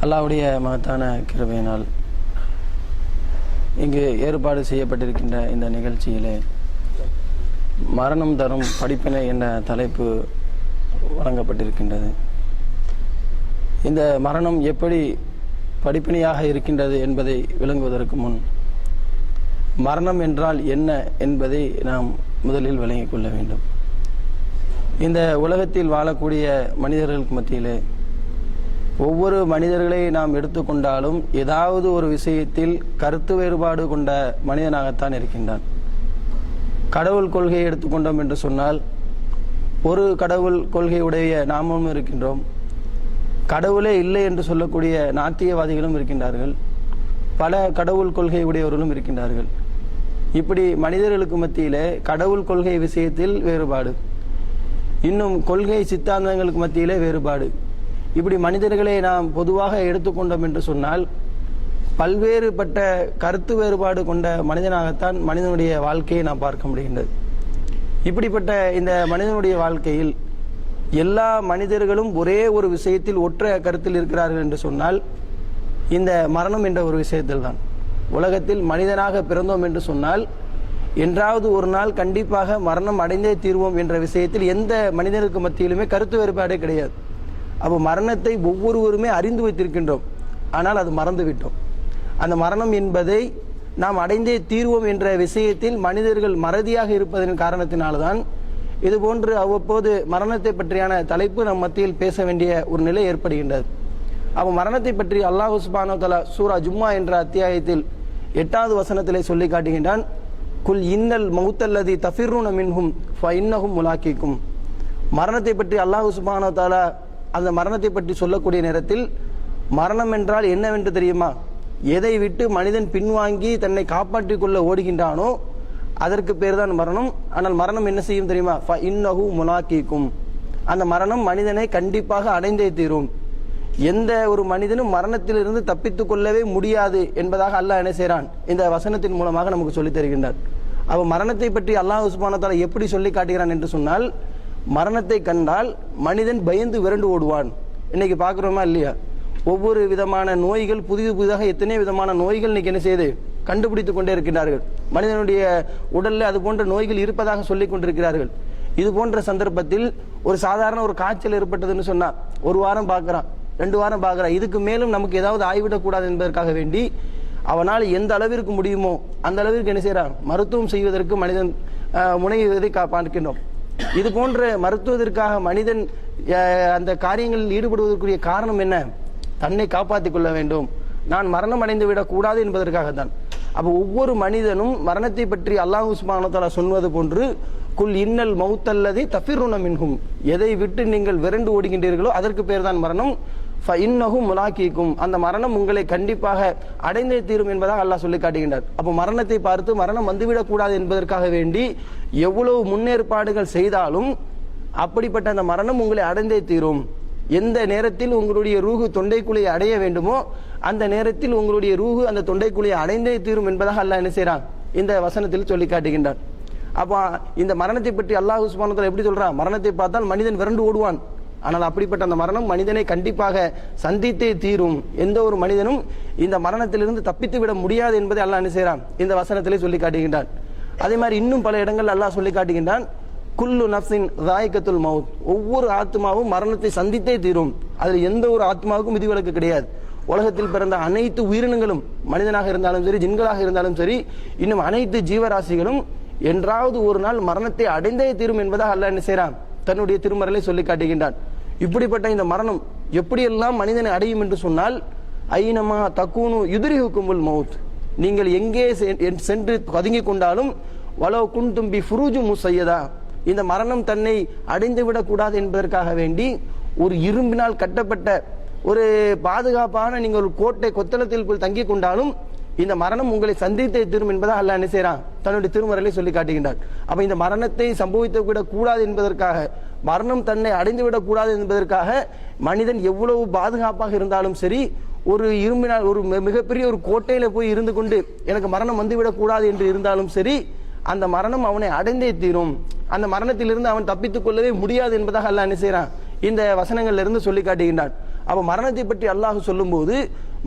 அல்லாஹ்வுடைய மகத்தான கிருபையினால் இங்கு ஏற்பாடு செய்யப்பட்டிருக்கின்ற இந்த நிகழ்ச்சியிலே மரணம் தரும் படிப்பினை என்ற தலைப்பு வழங்கப்பட்டிருக்கின்றது. இந்த மரணம் எப்படி படிப்பினையாக இருக்கின்றது என்பதை விளங்குவதற்கு முன் மரணம் என்றால் என்ன என்பதை நாம் முதலில் விளங்கிக் கொள்ள வேண்டும். இந்த உலகத்தில் வாழக்கூடிய மனிதர்களுக்கு மத்தியிலே ஒவ்வொரு மனிதர்களை நாம் எடுத்துக்கொண்டாலும் ஏதாவது ஒரு விஷயத்தில் கருத்து வேறுபாடு கொண்ட மனிதனாகத்தான் இருக்கின்றான். கடவுள் கொள்கையை எடுத்துக்கொண்டோம் என்று சொன்னால் ஒரு கடவுள் கொள்கையுடைய நாமும் இருக்கின்றோம். கடவுளே இல்லை என்று சொல்லக்கூடிய நாத்தியவாதிகளும் இருக்கின்றார்கள். பல கடவுள் கொள்கை உடையவர்களும் இருக்கின்றார்கள். இப்படி மனிதர்களுக்கு மத்தியிலே கடவுள் கொள்கை விஷயத்தில் வேறுபாடு, இன்னும் கொள்கை சித்தாந்தங்களுக்கு மத்தியிலே வேறுபாடு. இப்படி மனிதர்களை நாம் பொதுவாக எடுத்துக்கொண்டோம் என்று சொன்னால் பல்வேறுபட்ட கருத்து வேறுபாடு கொண்ட மனிதனாகத்தான் மனிதனுடைய வாழ்க்கையை நாம் பார்க்க முடிகின்றது. இப்படிப்பட்ட இந்த மனிதனுடைய வாழ்க்கையில் எல்லா மனிதர்களும் ஒரே ஒரு விஷயத்தில் ஒற்றை கருத்தில் இருக்கிறார்கள் என்று சொன்னால் இந்த மரணம் என்ற ஒரு விஷயத்தில் தான். உலகத்தில் மனிதனாக பிறந்தோம் என்று சொன்னால் என்றாவது ஒரு நாள் கண்டிப்பாக மரணம் அடைந்தே தீர்வோம் என்ற விஷயத்தில் எந்த மனிதனுக்கு மத்தியிலுமே கருத்து வேறுபாடே கிடையாது. அப்போ மரணத்தை ஒவ்வொருவருமே அறிந்து வைத்திருக்கின்றோம், ஆனால் அது மறந்துவிட்டோம். அந்த மரணம் என்பதை நாம் அடைந்தே தீர்வோம் என்ற விஷயத்தில் மனிதர்கள் மறதியாக இருப்பதன் காரணத்தினால்தான் இது போன்று அவ்வப்போது மரணத்தை பற்றியான தலைப்பு நம் மத்தியில் பேச வேண்டிய ஒரு நிலை ஏற்படுகின்றது. அப்போ மரணத்தை பற்றி அல்லாஹ் சுப்ஹானஹு வ தஆலா சூரா ஜும்மா என்ற அத்தியாயத்தில் 8வது வசனத்திலே சொல்லி காட்டுகின்றான். குல் இன்னல் மௌத்தல்லதி தஃபிர்ரூன மின்ஹும் ஃபஇன்னஹும் முலாக்கிக்கும். மரணத்தை பற்றி அல்லாஹ் சுப்ஹானஹு வ தஆலா அந்த மரணத்தை பற்றி சொல்லக்கூடிய நேரத்தில் மரணம் என்றால் என்னவென்று தெரியுமா? எதை விட்டு மனிதன் பின்வாங்கி தன்னை காப்பாற்றிக் கொள்ள ஓடுகின்றானோ அதற்கு பேர் தான் மரணம். ஆனால் மரணம் என்ன செய்யும் தெரியுமா? ஃபஇன்னஹு முலாக்கிக்கும். அந்த மரணம் மனிதனை கண்டிப்பாக அடைந்தே தீரும். எந்த ஒரு மனிதனும் மரணத்திலிருந்து தப்பித்துக் கொள்ளவே முடியாது என்பதாக அல்லாஹ் என்ன செய்கிறான்? இந்த வசனத்தின் மூலமாக நமக்கு சொல்லித் தருகின்றார். அவன் மரணத்தை பற்றி அல்லாஹ் சுப்ஹானஹு வ தஆலா எப்படி சொல்லி காட்டுகிறான் என்று சொன்னால், மரணத்தை கண்டால் மனிதன் பயந்து விரண்டு ஓடுவான். இன்னைக்கு பார்க்குறோமா இல்லையா? ஒவ்வொரு விதமான நோய்கள் புதிதாக எத்தனை விதமான நோய்கள் இன்னைக்கு என்ன செய்யுது? கண்டுபிடித்து கொண்டே இருக்கின்றார்கள். மனிதனுடைய உடல்ல அது போன்ற நோய்கள் இருப்பதாக சொல்லிக் கொண்டிருக்கிறார்கள். இது போன்ற சந்தர்ப்பத்தில் ஒரு சாதாரண ஒரு காய்ச்சல் ஏற்பட்டதுன்னு சொன்னா 1 வாரம் பார்க்குறான், 2 வாரம் பார்க்குறான். இதுக்கு மேலும் நமக்கு ஏதாவது ஆய்விடக்கூடாது என்பதற்காக வேண்டி அவனால் எந்த அளவிற்கு முடியுமோ அந்த அளவிற்கு என்ன செய்யறான்? மருத்துவம் செய்வதற்கு மனிதன் முனைவதை பார்க்கின்றோம். இது போன்ற மருத்துவத்திற்காக மனிதன் அந்த காரியங்களில் ஈடுபடுவதற்குரிய காரணம் என்ன? தன்னை காப்பாற்றிக் கொள்ள வேண்டும், நான் மரணம் அடைந்து விடக்கூடாது என்பதற்காகத்தான். அப்போ ஒவ்வொரு மனிதனும் மரணத்தை பற்றி அல்லாஹ் சுப்ஹானஹு வ தஆலா சொன்னது போன்று குல் இன்னல் மௌத்தல்லதி தஃபிர்ரூன மின்ஹும், எதை விட்டு நீங்கள் விரண்டு ஓடுகின்றீர்களோ அதற்கு பேர் தான் மரணம். ஃபஇன்னஹு முலாக்கிக்கும், அந்த மரணம் உங்களை கண்டிப்பாக அடைந்தே தீரும் என்பதாக அல்லாஹ் சொல்லி காட்டுகின்றார். அப்போ மரணத்தை பார்த்து மரணம் வந்துவிடக்கூடாது என்பதற்காக வேண்டி எவ்வளவு முன்னேற்பாடுகள் செய்தாலும் அப்படிப்பட்ட அந்த மரணம் உங்களை அடைந்தே தீரும். எந்த நேரத்தில் உங்களுடைய ரூஹு தொண்டைக்குழியை அடைய வேண்டுமோ அந்த நேரத்தில் உங்களுடைய ரூஹு அந்த தொண்டைக்குழியை அடைந்தே தீரும் என்பதாக அல்லாஹ் என்ன செய்கிறான்? இந்த வசனத்தில் சொல்லி காட்டுகின்றான். அப்போ இந்த மரணத்தை பற்றி அல்லாஹ் சுப்ஹானஹு வ தஆலா எப்படி சொல்றான்? மரணத்தை பார்த்தால் மனிதன் விரண்டு ஓடுவான். ஆனால் அப்படிப்பட்ட அந்த மரணம் மனிதனை கண்டிப்பாக சந்தித்தே தீரும். எந்த ஒரு மனிதனும் இந்த மரணத்திலிருந்து தப்பித்து விட முடியாது என்பதை அல்லாஹ் என்ன செய்கிறான்? இந்த வசனத்திலே சொல்லி காட்டுகின்றான். அதே மாதிரி இன்னும் பல இடங்கள் அல்லாஹ் சொல்லி காட்டுகின்றான். குல்லு நஃப்ஸின் ஸாயிகத்துல் மௌத், ஒவ்வொரு ஆத்மாவும் மரணத்தை சந்தித்தே தீரும். அதில் எந்த ஒரு ஆத்மாவுக்கும் விதிவிலக்கு கிடையாது. உலகத்தில் பிறந்த அனைத்து உயிரினங்களும், மனிதனாக இருந்தாலும் சரி, ஜின்களாக இருந்தாலும் சரி, இன்னும் அனைத்து ஜீவராசிகளும் என்றாவது ஒரு நாள் மரணத்தை அடைந்தே தீரும் என்பதாக அல்லாஹ் என்ன செய்கிறான்? தன்னுடைய திருமறையை சொல்லி காட்டுகின்றான். இப்படிப்பட்ட இந்த மரணம் எப்படியெல்லாம் மனிதனை அடையும் என்று சொன்னால், ஐனமா தக்கூனு யுத்ரிஹுக்குமுல் மௌத், நீங்கள் எங்கே சென்று பதுங்கிக் கொண்டாலும் வலோ குன்தும் பி ஃபுரூஜு முஸையதா, இந்த மரணம் தன்னை அடைந்து விடக்கூடாது என்பதற்காக வேண்டி ஒரு இரும்பினால் கட்டப்பட்ட ஒரு பாதுகாப்பான நீங்கள் ஒரு கோட்டை கொத்தளத்தில் போய் தங்கிக் கொண்டாலும் இந்த மரணம் உங்களை சந்தித்தே தீரும் என்பதாக அல்லாஹ் என்ன செய்கிறான்? தன்னுடைய திருமறையை சொல்லி காட்டுகின்றார். அப்ப இந்த மரணத்தை சம்பவித்து விடக்கூடாது என்பதற்காக, மரணம் தன்னை அடைந்து விடக்கூடாது என்பதற்காக மனிதன் எவ்வளவு பாதுகாப்பாக இருந்தாலும் சரி, ஒரு இரும்பினால் ஒரு மிகப்பெரிய ஒரு கோட்டையில போய் இருந்து கொண்டு எனக்கு மரணம் வந்துவிடக்கூடாது என்று இருந்தாலும் சரி, அந்த மரணம் அவனை அடைந்தே தீரும். அந்த மரணத்திலிருந்து அவன் தப்பித்துக் கொள்ளவே முடியாது என்பதாக அல்லாஹ் என்ன செய்கிறான்? இந்த வசனங்கள்ல இருந்து சொல்லி காட்டுகின்றான். அப்ப மரணத்தை பற்றி அல்லாஹ் சொல்லும்போது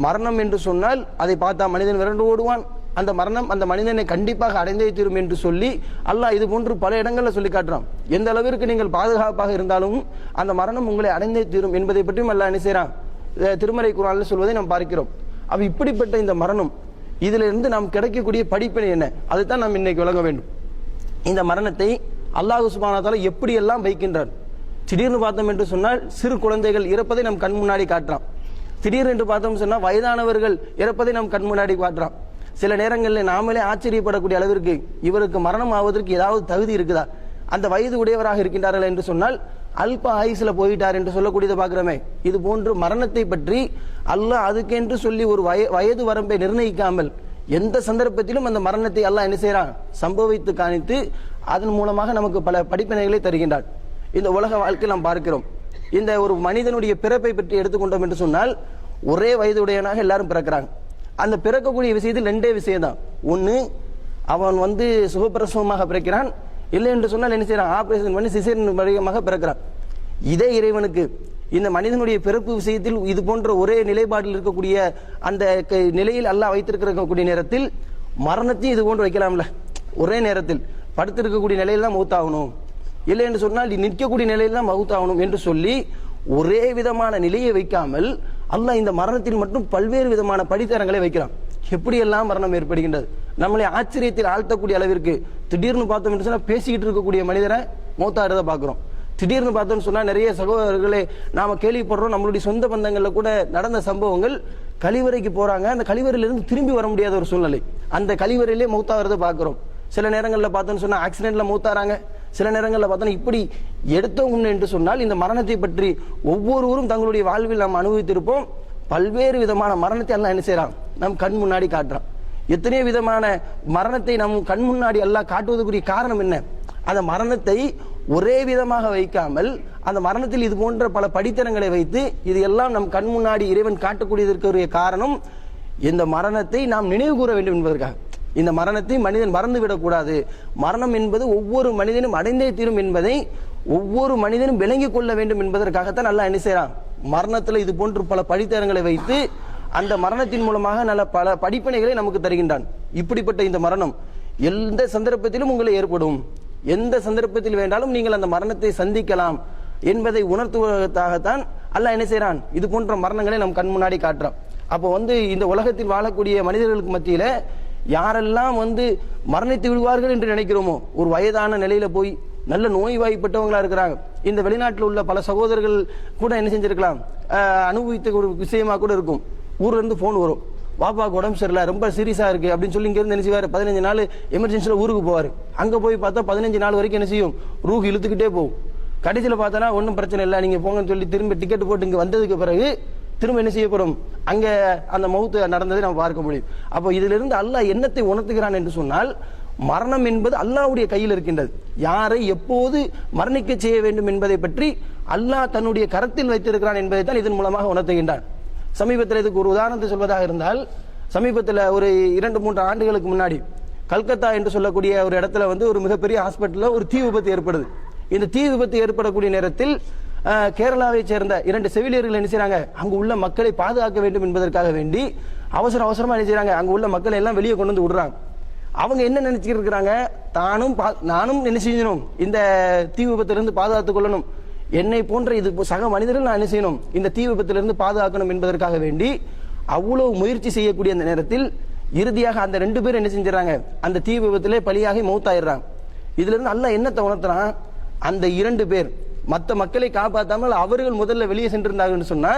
மரணம் என்று சொன்னால் அதை பார்த்தா மனிதன் விரண்டு ஓடுவான், அந்த மரணம் அந்த மனிதனை கண்டிப்பாக அடைந்தே தீரும் என்று சொல்லி அல்லாஹ் இது போன்று பல இடங்கள்ல சொல்லி காட்டுறான். எந்த அளவிற்கு நீங்கள் பாதுகாப்பாக இருந்தாலும் அந்த மரணம் உங்களை அடைந்தே தீரும் என்பதை பற்றியும் அல்லாஹ் என்ன செய்றான், திருமறை குர்ஆனில் சொல்வதை நாம் பார்க்கிறோம். அப்ப இப்படிப்பட்ட இந்த மரணம், இதுல இருந்து நாம் கிடைக்கக்கூடிய படிப்பினை என்ன, அதுதான் நாம் இன்னைக்கு விளங்க வேண்டும். இந்த மரணத்தை அல்லாஹ் சுப்ஹானஹு வ தஆலா எப்படியெல்லாம் வைக்கின்றான். திடீர்னு பார்த்தோம் என்று சொன்னால் சிறு குழந்தைகள் இறப்பதை நம் கண் முன்னாடி காட்டுறான். திடீர் என்று பார்த்தோம் சொன்னால் வயதானவர்கள் இறப்பதை நம் கண் முன்னாடி காட்டுறான். சில நேரங்களில் நாமளே ஆச்சரியப்படக்கூடிய அளவிற்கு இவருக்கு மரணம் ஆவதற்கு ஏதாவது தகுதி இருக்குதா, அந்த வயது உடையவராக இருக்கின்றார்கள் என்று சொன்னால் அல்ப ஆயுசுல போயிட்டார் என்று சொல்லக்கூடியதை பார்க்கிறோமே. இது போன்று மரணத்தை பற்றி அல்லாஹ் அதுக்கென்று சொல்லி ஒரு வயது வரம்பை நிர்ணயிக்காமல் எந்த சந்தர்ப்பத்திலும் அந்த மரணத்தை அல்லாஹ் என்ன செய்யறான், சம்பவித்து காணித்து அதன் மூலமாக நமக்கு பல படிப்பினைகளை தருகின்றான். இந்த உலக வாழ்க்கை நாம் பார்க்கிறோம். இந்த ஒரு மனிதனுடைய பிறப்பை பற்றி எடுத்துக்கொண்டோம் என்று சொன்னால் ஒரே வயதுடையவனாக எல்லாரும் பிறக்கிறாங்க. அந்த பிறக்கக்கூடிய விஷயத்தில் ரெண்டே விஷயம் தான். ஒன்று, அவன் சுகப்பிரசவமாக பிறக்கிறான், இல்லை என்று சொன்னால் என்ன செய்யறான், ஆபரேஷன் பண்ணி சிசேரியன் வடிவமாக பிறக்கிறான். இதே இறைவனுக்கு இந்த மனிதனுடைய பிறப்பு விஷயத்தில் இது போன்ற ஒரே நிலைப்பாட்டில் இருக்கக்கூடிய அந்த நிலையில் அல்லாஹ் வைத்திருக்கக்கூடிய நேரத்தில் மரணத்தையும் இது போன்று வைக்கலாம்ல. ஒரே நேரத்தில் படுத்திருக்கக்கூடிய நிலையில் தான் மௌத்தாகணும், இல்லை என்று சொன்னால் நிற்கக்கூடிய நிலையில் தான் மௌத்தாகணும் என்று சொல்லி ஒரே விதமான நிலையை வைக்காமல் அல்லாஹ் இந்த மரணத்தில் மட்டும் பல்வேறு விதமான படித்தரங்களை வைக்கிறான். எப்படியெல்லாம் மரணம் ஏற்படுகின்றது, நம்மளை ஆச்சரியத்தில் ஆழ்த்தக்கூடிய அளவிற்கு. திடீர்னு பார்த்தோம் என்று சொன்னால் பேசிக்கிட்டு இருக்கக்கூடிய மனிதரை மௌத்தாடுறத பார்க்கிறோம். திடீர்னு பார்த்தோம்னு சொன்னா நிறைய சகோதரர்களை நாம கேள்விப்படுறோம். நம்மளுடைய சொந்த பந்தங்கள்ல கூட நடந்த சம்பவங்கள், கழிவறைக்கு போறாங்க, அந்த கழிவறையிலிருந்து திரும்பி வர முடியாத ஒரு சூழ்நிலை, அந்த கழிவறையிலே மௌத்தாகிறத பார்க்கிறோம். சில நேரங்களில் பார்த்தோம்னு சொன்னா ஆக்சிடென்ட்ல மௌத்தாறாங்க, சில நேரங்களில் பார்த்தோன்னா இப்படி எடுத்தோம் என்று சொன்னால் இந்த மரணத்தை பற்றி ஒவ்வொருவரும் தங்களுடைய வாழ்வில் நாம் அனுபவித்திருப்போம். பல்வேறு விதமான மரணத்தை எல்லாம் என்ன செய்யறான், நம் கண் முன்னாடி காட்டுறான். எத்தனையோ விதமான மரணத்தை நம் கண் முன்னாடி எல்லாம் காட்டுவதற்குரிய காரணம் என்ன, அந்த மரணத்தை ஒரே விதமாக வைக்காமல் அந்த மரணத்தில் இது போன்ற பல படித்தரங்களை வைத்து இது எல்லாம் நம் கண் முன்னாடி இறைவன் காட்டக்கூடியதற்குரிய காரணம், இந்த மரணத்தை நாம் நினைவு கூற வேண்டும் என்பதற்காக. இந்த மரணத்தை மனிதன் மறந்து விடக்கூடாது. மரணம் என்பது ஒவ்வொரு மனிதனும் அடைந்தே தீரும் என்பதை ஒவ்வொரு மனிதனும் விளங்கிக் கொள்ள வேண்டும் என்பதற்காகத்தான் அல்லாஹ் என்ன செய்யறான், மரணத்தில் இது போன்று பல படித்தரங்களை வைத்து அந்த மரணத்தின் மூலமாக நல்ல பல படிப்பினைகளை நமக்கு தருகின்றான். இப்படிப்பட்ட இந்த மரணம் எந்த சந்தர்ப்பத்திலும் உங்களை ஏற்படும், எந்த சந்தர்ப்பத்தில் வேண்டாலும் நீங்கள் அந்த மரணத்தை சந்திக்கலாம் என்பதை உணர்த்துவதற்காகத்தான் அல்லாஹ் என்ன செய்யறான், இது போன்ற மரணங்களை நம் கண் முன்னாடி காட்டுறான். அப்போ இந்த உலகத்தில் வாழக்கூடிய மனிதர்களுக்கு மத்தியில யாரெல்லாம் மரணித்து விடுவார்கள் என்று நினைக்கிறோமோ, ஒரு வயதான நிலையில போய் நல்ல நோய்வாய்ப்பட்டவங்களா இருக்கிறாங்க. இந்த வெளிநாட்டில் உள்ள பல சகோதரர்கள் கூட என்ன செஞ்சிருக்கலாம், அனுபவித்த ஒரு விஷயமா கூட இருக்கும். ஊர்ல இருந்து போன் வரும், பாப்பாவுக்கு உடம்பு சரியில்லை, ரொம்ப சீரியஸா இருக்கு அப்படின்னு சொல்லி இங்க இருந்து என்ன செய்வாரு, 15 நாள் எமர்ஜென்சில ஊருக்கு போவாரு. அங்க போய் பார்த்தா 15 நாள் வரைக்கும் என்ன செய்யும், ரூஹ் இழுத்துக்கிட்டே போகும். கடைசியில் பார்த்தா ஒன்றும் பிரச்சனை இல்லை, நீங்க போங்கன்னு சொல்லி திரும்ப டிக்கெட் போட்டு இங்க வந்ததுக்கு பிறகு திரும்ப என்ன செய்யப்படும், அங்க அந்த மௌத்து நடந்ததை நம்ம பார்க்க முடியும். அப்போ இதுல இருந்து அல்லாஹ் என்னத்தை உணர்த்துகிறான் என்று சொன்னால், மரணம் என்பது அல்லாஹ்வுடைய கையில் இருக்கின்றது. யாரை எப்போது மரணிக்க செய்ய வேண்டும் என்பதை பற்றி அல்லாஹ் தன்னுடைய கரத்தில் வைத்திருக்கிறான் என்பதை தான் இதன் மூலமாக உணர்த்துகின்றான். சமீபத்தில் இதுக்கு ஒரு உதாரணத்தை சொல்வதாக இருந்தால், சமீபத்தில் ஒரு 2-3 ஆண்டுகளுக்கு முன்னாடி கல்கத்தா என்று சொல்லக்கூடிய ஒரு இடத்துல ஒரு மிகப்பெரிய ஹாஸ்பிட்டல்ல ஒரு தீ விபத்து ஏற்படுது. இந்த தீ விபத்து ஏற்படக்கூடிய நேரத்தில் கேரளாவை சேர்ந்த 2 செவிலியர்கள் என்ன செய்றாங்க, அங்கு உள்ள மக்களை பாதுகாக்க வேண்டும் என்பதற்காக வேண்டி அவசரமா என்ன செய்றாங்க, அங்கு உள்ள மக்களை எல்லாம் வெளியே கொண்டு வந்து விடுறாங்க. அவங்க என்ன நினைச்சிட்டு இருக்கிறாங்க, நானும் என்ன செய்யணும், இந்த தீ விபத்திலிருந்து பாதுகாத்துக் கொள்ளணும், என்னை போன்ற இது சக மனிதர்கள் நான் என்ன செய்யணும், இந்த தீ விபத்திலிருந்து பாதுகாக்கணும் என்பதற்காக வேண்டி அவ்வளவு முயற்சி செய்யக்கூடிய அந்த நேரத்தில் இறுதியாக அந்த 2 பேர் என்ன செஞ்சாங்க, அந்த தீ விபத்திலே பலியாகி மௌத்தாயிடுறாங்க. இதுல இருந்து அல்லாஹ் என்னத்தை உணர்த்துறான், அந்த 2 பேர் மற்ற மக்களை காப்பாற்றாமல் அவர்கள் முதல்ல வெளியே சென்றிருந்தார்கள் சொன்னா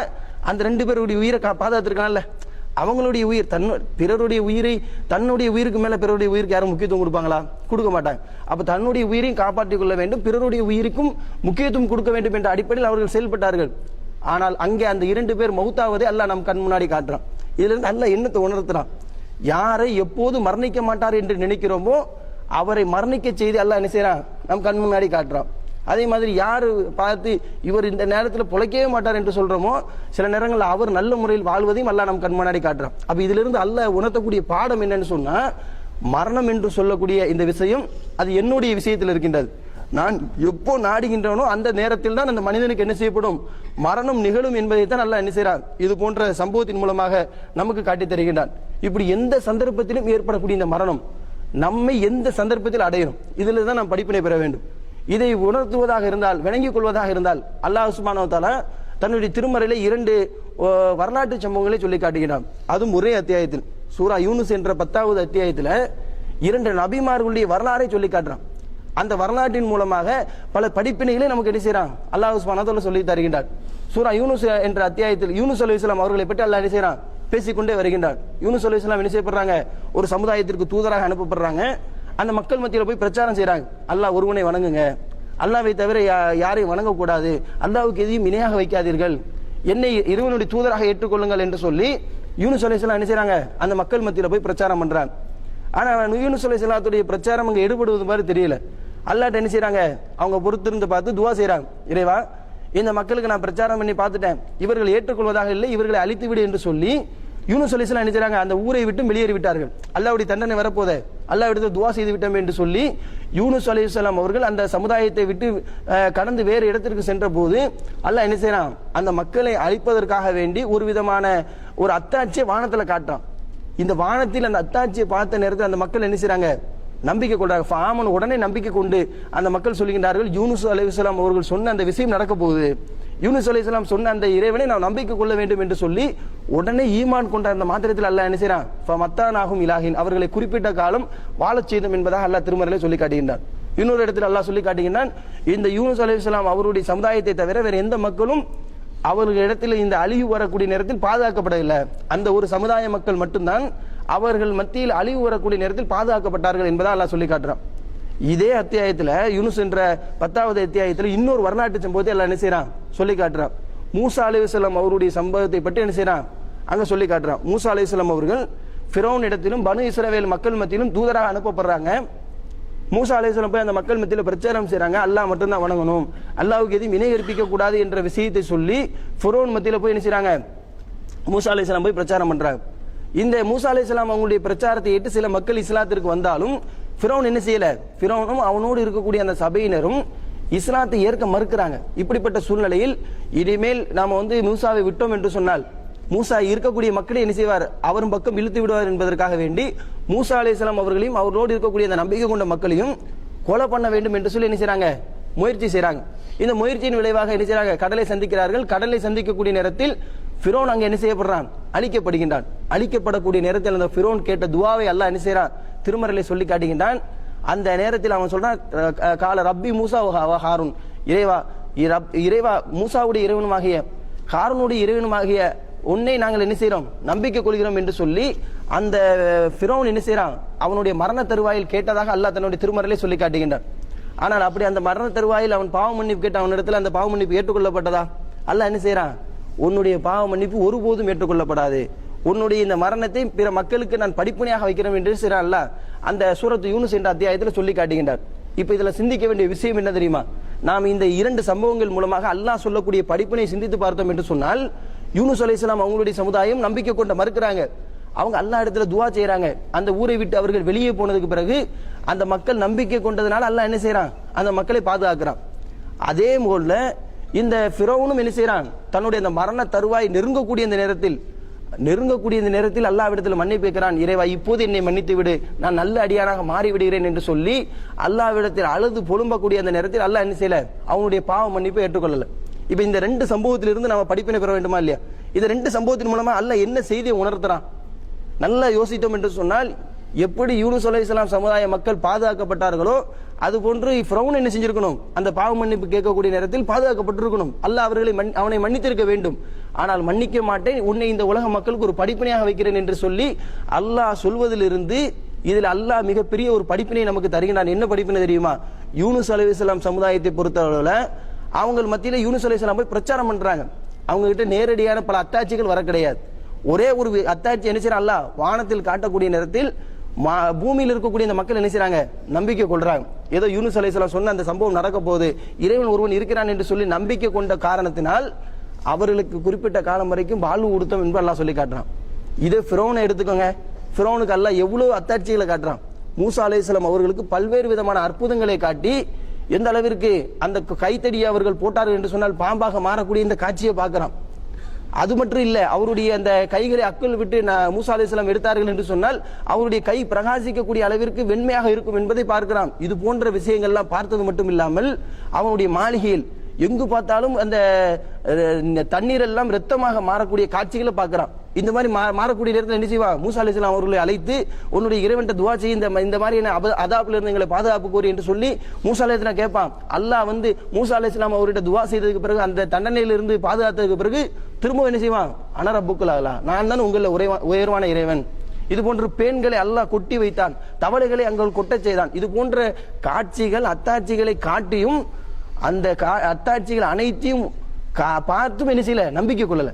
அந்த 2 பேருடைய உயிரை பாதுகாத்திருக்காங்கல்ல. அவங்களுடைய உயிர் பிறருடைய உயிரை, தன்னுடைய உயிருக்கு மேல பிறருடைய உயிருக்கு யாரும் முக்கியத்துவம் கொடுப்பாங்களா, கொடுக்க மாட்டாங்க. அப்ப தன்னுடைய உயிரையும் காப்பாற்றிக் கொள்ள வேண்டும், பிறருடைய உயிருக்கும் முக்கியத்துவம் கொடுக்க வேண்டும் என்ற அடிப்படையில் அவர்கள் செயல்பட்டார்கள். ஆனால் அங்கே அந்த 2 பேர் மௌத்தாவதை அல்லாஹ் நம் கண் முன்னாடி காட்டுறான். இதுல இருந்து அல்லாஹ் என்னத்தை உணர்த்துறான், யாரை எப்போது மரணிக்க மாட்டார் என்று நினைக்கிறோமோ அவரை மரணிக்க செய்து அல்லாஹ் என்ன செய்யறான், நம் கண் முன்னாடி காட்டுறான். அதே மாதிரி யாரு பார்த்து இவர் இந்த நேரத்தில் பிழைக்கவே மாட்டார் என்று சொல்றோமோ, சில நேரங்களில் அவர் நல்ல முறையில் வாழ்வதையும் அல்லாஹ் நம் கண் முன்னாடி காட்டுறான். அப்ப இதுல இருந்து அல்லாஹ் உணர்த்தக்கூடிய பாடம் என்னன்னு சொன்னா, மரணம் என்று சொல்லக்கூடிய இந்த விஷயம் அது என்னுடைய விஷயத்தில் இருக்கின்றது. நான் எப்போ நாடுகின்றனோ அந்த நேரத்தில் தான் அந்த மனிதனுக்கு என்ன செய்யப்படும், மரணம் நிகழும் என்பதைத்தான் அல்லாஹ் என்ன செய்கிறான் இது போன்ற சம்பவத்தின் மூலமாக நமக்கு காட்டித் தருகின்றான். இப்படி எந்த சந்தர்ப்பத்திலும் ஏற்படக்கூடிய இந்த மரணம் நம்மை எந்த சந்தர்ப்பத்தில் அடையும், இதில் தான் நாம் படிப்பினை பெற வேண்டும். இதை உணர்த்துவதாக இருந்தால், விளங்கிக் கொள்வதாக இருந்தால், அல்லாஹ் சுப்ஹானஹு வ தஆலா தன்னுடைய திருமறையில 2 வரலாற்று சம்பவங்களை சொல்லி காட்டுகிறான். அதுவும் ஒரே அத்தியாயத்தில், சூரா யூனுஸ் என்ற 10வது அத்தியாயத்தில் 2 நபிமார்களுடைய வரலாறை சொல்லி காட்டுறான். அந்த வரலாற்றின் மூலமாக பல படிப்பினைகளை நமக்கு என்ன செய்யறான், அல்லாஹ் சுப்ஹானஹு வ தஆலா சொல்லி தருகின்றான். சூரா யூனுஸ் என்ற அத்தியாயத்தில் யூனுஸ் அலைஹிஸ்ஸலாம் அவர்களை பற்றி அல்லாஹ் என்ன செய்யறான், பேசிக்கொண்டே வருகின்றான். யூனுஸ் அலைஹிஸ்ஸலாம் என்ன செய்யப்படுறாங்க, ஒரு சமுதாயத்திற்கு தூதராக அனுப்பப்படுறாங்க. அந்த மக்கள் மத்தியில் போய் பிரச்சாரம் செய்யறாங்க, அல்லாஹ் ஒருவனை வணங்குங்க, அல்லாஹ்வை தவிர யாரையும் வணங்கக்கூடாது, அல்லாஹ்வுக்கு எதையும் இணையாக வைக்காதீர்கள், என்னை இறைவனுடைய தூதராக ஏற்றுக்கொள்ளுங்கள் என்று சொல்லி யூனுஸ் அலைஹிஸ்ஸலாம் என்ன செய்யறாங்க, அந்த மக்கள் மத்தியில் போய் பிரச்சாரம் பண்றாங்க. ஆனா யூனுஸ் அலைஹிஸ்ஸலாத்துடைய பிரச்சாரம் அங்க ஈடுபடுவது மாதிரி தெரியல. அல்லாஹ்ட்ட என்ன செய்யறாங்க, அவங்க பொறுத்திருந்து பார்த்து துவா செய்யறாங்க, இறைவா இந்த மக்களுக்கு நான் பிரச்சாரம் பண்ணி பார்த்துட்டேன், இவர்கள் ஏற்றுக்கொள்வதாக இல்லை, இவர்களை அழித்து விடு என்று சொல்லி யூனுஸ் அலைஹிஸ்ஸலாம் என்ன செய்றாங்க, அந்த ஊரை விட்டு வெளியேறி விட்டார்கள். அல்லாஹ்வுடைய தண்டனை வரப்போதே, அல்லாஹ்விடத்தில் துவா செய்து விட்டோம் என்று சொல்லி யூனுஸ் அலைஹிஸ்ஸலாம் அவர்கள் அந்த சமுதாயத்தை விட்டு கடந்து வேறு இடத்திற்கு சென்ற போது அல்லாஹ் என்ன செய்யறான், அந்த மக்களை அழிப்பதற்காக வேண்டி ஒரு விதமான ஒரு அத்தாட்சியை வானத்துல காட்டுறான். இந்த வானத்தில் அந்த அத்தாட்சியை பார்த்த நேரத்தில் அந்த மக்கள் என்ன செய்றாங்க, நம்பிக்கை கொண்டாங்க. ஃபாமன் உடனே நம்பிக்கை கொண்டு அந்த மக்கள் சொல்லுகின்றார்கள், யூனுஸ் அலைஹிஸ்ஸலாம் அவர்கள் சொன்ன அந்த விஷயம் நடக்க போகுது, யூனுஸ் அலைஹிஸ்ஸலாம் சொன்ன அந்த இறைவனை நாம் நம்பிக்கை கொள்ள வேண்டும் என்று சொல்லி உடனே ஈமான் கொண்ட அந்த மாத்திரத்தில் அல்லாஹ் என்ன செய்றான், ஃபமத்தானாஹும் இலாஹின், அவர்களை குறிப்பிட்ட காலம் வாழச் செய்தோம் என்பதாக அல்லாஹ் திருமறையிலே சொல்லி காட்டுகின்றான். இன்னொரு இடத்தில் அல்லாஹ் சொல்லி காட்டுகின்றான், இந்த யூனுஸ் அலைஹிஸ்ஸலாம் அவருடைய சமுதாயத்தை தவிர வேறு எந்த மக்களும் அவர்கள் இடத்தில் இந்த அழிவு வரக்கூடிய நேரத்தில் பாதுகாக்கப்படவில்லை, அந்த ஒரு சமுதாய மக்கள் மட்டும்தான் அவர்கள் மத்தியில் அழிவு வரக்கூடிய நேரத்தில் பாதுகாக்கப்பட்டார்கள் என்பதை அல்லாஹ் சொல்லி காட்டுறான். இதே அத்தியாயத்தில் யூனுஸ் என்ற 10வது அத்தியாயத்தில் இன்னொரு வரலாற்று சம்பவத்தை எல்லாம் என்ன செய்யறான், சொல்லி காட்டுறான். மூசா அலைஹிஸ்ஸலாம் அவருடைய சம்பவத்தை பற்றி என்ன செய்யறான், அங்க சொல்லி காட்டுறான். மூசா அலைஹிஸ்ஸலாம் அவர்கள் ஃபிரௌன் இடத்திலும் பனு இஸ்ரவேல் மக்கள் மத்தியிலும் தூதராக அனுப்பப்படுறாங்க. மூசா அலைஹிஸ்ஸலாம் போய் அந்த மக்கள் மத்தியில் பிரச்சாரம் செய்றாங்க, அல்லாஹ் மட்டும்தான் வணங்கணும், அல்லாஹ்வுக்கு எதையும் இணை கற்பிக்க கூடாது என்ற விஷயத்தை சொல்லி ஃபிரௌன் மத்தியில் போய் என்ன செய்றாங்க, மூசா அலைஹிஸ்ஸலாம் போய் பிரச்சாரம் பண்றாங்க. இந்த மூசா அலைஹிஸ்ஸலாம் அவங்களுடைய பிரச்சாரத்தை ஏற்று சில மக்கள் இஸ்லாத்திற்கு வந்தாலும் ஃபிரௌன் என்ன செய்யல, ஃபிரௌனும் அவனோடு இருக்கக்கூடிய அந்த சபையினரும் இஸ்லாத்தை ஏற்க மறுக்கிறாங்க. இப்படிப்பட்ட சூழ்நிலையில் இனிமேல் நாம மூசாவை விட்டோம் என்று சொன்னால் மூசா இருக்கக்கூடிய மக்களை என்ன செய்வார், அவரும் பக்கம் இழுத்து விடுவார் என்பதற்காக வேண்டி மூசா அலைஹிஸ்ஸலாம் அவர்களையும் அவரோடு இருக்கக்கூடிய அந்த நம்பிக்கை கொண்ட மக்களையும் கொலை பண்ண வேண்டும் என்று சொல்லி என்ன செய்றாங்க, முயற்சி செய்றாங்க. இந்த முயற்சியின் விளைவாக என்ன செய்றாங்க, கடலை சந்திக்கிறார்கள். கடலை சந்திக்கக்கூடிய நேரத்தில் ஃபிரௌன் அங்க என்ன செய்யப்படுறான், அழிக்கப்படுகின்றான். அழிக்கப்படக்கூடிய நேரத்தில் அந்த ஃபிரௌன் கேட்ட துவாவை அல்லாஹ் என்ன செய்றான், திருமறையிலே சொல்லி காட்டுகின்றான். அந்த நேரத்தில் அவன் சொல்றான், கால ரப்பி மூசா ஹாரூன், இறைவா மூசாவுடைய இறைவனுமாகிய ஹாரூனுடைய இறைவனுமாகிய உன்னை நாங்கள் என்ன செய்யறோம், நம்பிக்கை கொள்கிறோம் என்று சொல்லி அந்த ஃபிரௌன் என்ன செய்யறான், அவனுடைய மரண தருவாயில் கேட்டதாக அல்லாஹ் தன்னுடைய திருமறையிலே சொல்லி காட்டுகின்றான். ஆனால் அப்படி அந்த மரண தருவாயில் அவன் பாவ மன்னிப்பு கேட்ட அவனிடத்தில் அந்த பாவ மன்னிப்பு ஏற்றுக்கொள்ளப்பட்டதா, அல்லாஹ் என்ன செய்யறான், உன்னுடைய பாவ மன்னிப்பு ஒருபோதும் ஏற்றுக்கொள்ளப்படாது, உன்னுடைய இந்த மரணத்தை பிற மக்களுக்கு நான் படிப்பனையாக வைக்கிறேன் என்று செய்யறான் அல்லாஹ் அந்த சூரத்து யூனுஸ் என்ற அத்தியாயத்தில் சொல்லி காட்டுகின்றார். இப்ப இதுல சிந்திக்க வேண்டிய விஷயம் என்ன தெரியுமா, நாம் இந்த 2 சம்பவங்கள் மூலமாக அல்லாஹ் சொல்லக்கூடிய படிப்பினை சிந்தித்து பார்த்தோம் என்று சொன்னால், யூனுஸ் அலைஹிஸ்ஸலாம் அவங்களுடைய சமுதாயம் நம்பிக்கை கொண்ட மறுக்கிறாங்க. அவங்க அல்லாஹ் இடத்துல துவா செய்யறாங்க. அந்த ஊரை விட்டு அவர்கள் வெளியே போனதுக்கு பிறகு அந்த மக்கள் நம்பிக்கை கொண்டதுனால அல்லாஹ் என்ன செய்யறான், அந்த மக்களை பாதுகாக்கிறான். அதே போல இந்த ஃபிரௌனும் என்ன செய்யறான், தன்னுடைய அந்த மரண தருவாய் நெருங்கக்கூடிய இந்த நேரத்தில் அல்லாஹ்விடத்தில் மன்னிப்பு கேட்கிறான். இறைவா இப்போது என்னை மன்னித்து விடு, நான் நல்ல அடியானாக மாறி விடுகிறேன் என்று சொல்லி அல்லாஹ்விடத்தில் அழுது புலம்பக்கூடிய அந்த நேரத்தில் அல்லாஹ் என்ன செய்யல, அவனுடைய பாவ மன்னிப்பை ஏற்றுக்கொள்ளல. இப்ப இந்த 2 சம்பவத்திலிருந்து நம்ம படிப்பினை பெற வேண்டுமா இல்லையா? இந்த 2 சம்பவத்தின் மூலமா அல்லாஹ் என்ன செய்தியை உணர்த்துறான், நல்லா யோசித்தோம் என்று சொன்னால், எப்படி யூனுஸ் அலைஹிஸ்ஸலாம் சமுதாய மக்கள் பாதுகாக்கப்பட்டார்களோ அது போன்று ஃபிரௌன் என்ன செஞ்சிருக்கணும், அந்த பாவ மன்னிப்பு கேட்கக்கூடிய நேரத்தில் பாதுகாக்கப்பட்டிருக்கணும். அல்லாஹ் அவனை மன்னித்திருக்க வேண்டும். ஆனால் மன்னிக்க மாட்டேன், உன்னை இந்த உலக மக்களுக்கு ஒரு படிப்பினையாக வைக்கிறேன் என்று சொல்லி அல்லாஹ் சொல்வதிலிருந்து இதில் அல்லாஹ் மிகப்பெரிய ஒரு படிப்பினை நமக்கு தருகிறான். என்ன படிப்பினை தெரியுமா, யூனுஸ் அலைஹிஸ்ஸலாம் சமுதாயத்தை பொறுத்தளவுல அவங்க மத்தியில யூனுஸ் அலைஹிஸ்ஸலாம் போய் பிரச்சாரம் பண்றாங்க. அவங்க கிட்ட நேரடியான பல அத்தாட்சிகள் வர கிடையாது. ஒரே ஒரு அத்தாட்சி என்ன செய்யறான், அல்லாஹ் வானத்தில் காட்டக்கூடிய நேரத்தில் பூமியில் இருக்கக்கூடிய இந்த மக்கள் என்ன செய்றாங்க, நம்பிக்கை கொள்றாங்க. ஏதோ யூனுஸ் அலைஹிஸ்ஸலாம் சொன்ன அந்த சம்பவம் நடக்க போகுது, இறைவன் ஒருவன் இருக்கிறான் என்று சொல்லி நம்பிக்கை கொண்ட காரணத்தினால் அவர்களுக்கு குறிப்பிட்ட காலம் வரைக்கும் வாழ்வு கொடுத்தோம் என்று அல்லாஹ் சொல்லி காட்டுறான். இதே ஃபிரௌனை எடுத்துக்கோங்க, ஃபிரௌனுக்கு அல்லாஹ் எவ்வளவு அத்தாட்சிகளை காட்டுறான். மூசா அலைஹிஸ்ஸலாம் அவர்களுக்கு பல்வேறு விதமான அற்புதங்களை காட்டி எந்த அளவிற்கு அந்த கைத்தடி அவர்கள் போட்டார்கள் என்று சொன்னால் பாம்பாக மாறக்கூடிய இந்த காட்சியை பார்க்கிறோம். அது மட்டும் இல்ல, அவருடைய அந்த கைகளை அக்குள் விட்டு மூசா அலைஹிஸ்ஸலாம் எடுத்தார்கள் என்று சொன்னால் அவருடைய கை பிரகாசிக்கக்கூடிய அளவிற்கு வெண்மையாக இருக்கும் என்பதை பார்க்கிறோம். இது போன்ற விஷயங்கள்லாம் பார்த்தது மட்டும் இல்லாமல் அவனுடைய மாளிகையில் எங்கு பார்த்தாலும் அந்த தண்ணீர் எல்லாம் ரத்தமாக மாறக்கூடிய காட்சிகளை பார்க்கிறோம். இந்த மாதிரி மாறக்கூடிய நேரத்தில் என்ன செய்வா, மூசா அலைஹிஸ்ஸலாம் அவர்களை அழைத்து உன்னுடைய இறைவன்ட்ட துவா செய்ய, இந்த மாதிரி அதாப்ல இருந்து எங்களை பாதுகாப்பு கோரி என்று சொல்லி மூசா அலைஹிஸ்ஸலாம் கேட்பான். அல்லாஹ் வந்து மூசா அலைஹிஸ்ஸலாம் அவர்கிட்ட துவா செய்ததுக்கு பிறகு அந்த தண்டனையிலிருந்து பாதுகாத்ததுக்கு பிறகு திரும்ப என்ன செய்வான், அனரப்புக்குல் அலா, நான் தான் உங்களை உயர்வான இறைவன். இது போன்ற பேன்களை அல்லாஹ் கொட்டி வைத்தான், தவளைகளை அங்கே கொட்டச் செய்தான். இது போன்ற காட்சிகள் அத்தாட்சிகளை காட்டியும் அந்த அத்தாட்சிகள் அனைத்தையும் பார்த்தும் என்ன செய்யல, நம்பிக்கை கொள்ளல.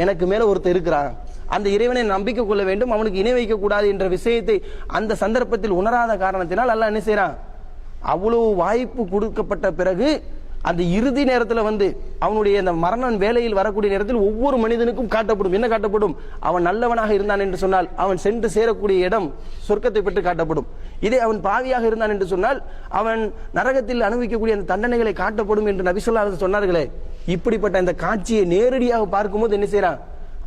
எனக்கு மேல ஒருத்தர் இருக்கிறான், அந்த இறைவனை நம்பிக்கை கொள்ள வேண்டும், அவனுக்கு இணை வைக்க கூடாது என்ற விஷயத்தை அந்த சந்தர்ப்பத்தில் உணராத காரணத்தினால் அல்லாஹ் என்ன செய்யறான், அவ்வளவு வாய்ப்பு கொடுக்கப்பட்ட பிறகு அந்த இறுதி நேரத்தில் வந்து அவனுடைய அந்த மரண வேலையில் வரக்கூடிய நேரத்தில் ஒவ்வொரு மனிதனுக்கும் காட்டப்படும். என்ன காட்டப்படும், அவன் நல்லவனாக இருந்தான் என்று சொன்னால் அவன் சென்று சேரக்கூடிய இடம் சொர்க்கத்தை பெற்று காட்டப்படும். இதே அவன் பாவியாக இருந்தான் என்று சொன்னால் அவன் நரகத்தில் அனுபவிக்கக்கூடிய அந்த தண்டனைகளை காட்டப்படும் என்று நபி ஸல்லல்லாஹு அலைஹி வஸல்லம் சொன்னார்களே. இப்படிப்பட்ட அந்த காட்சியை நேரடியாக பார்க்கும்போது என்ன செய்யறான்,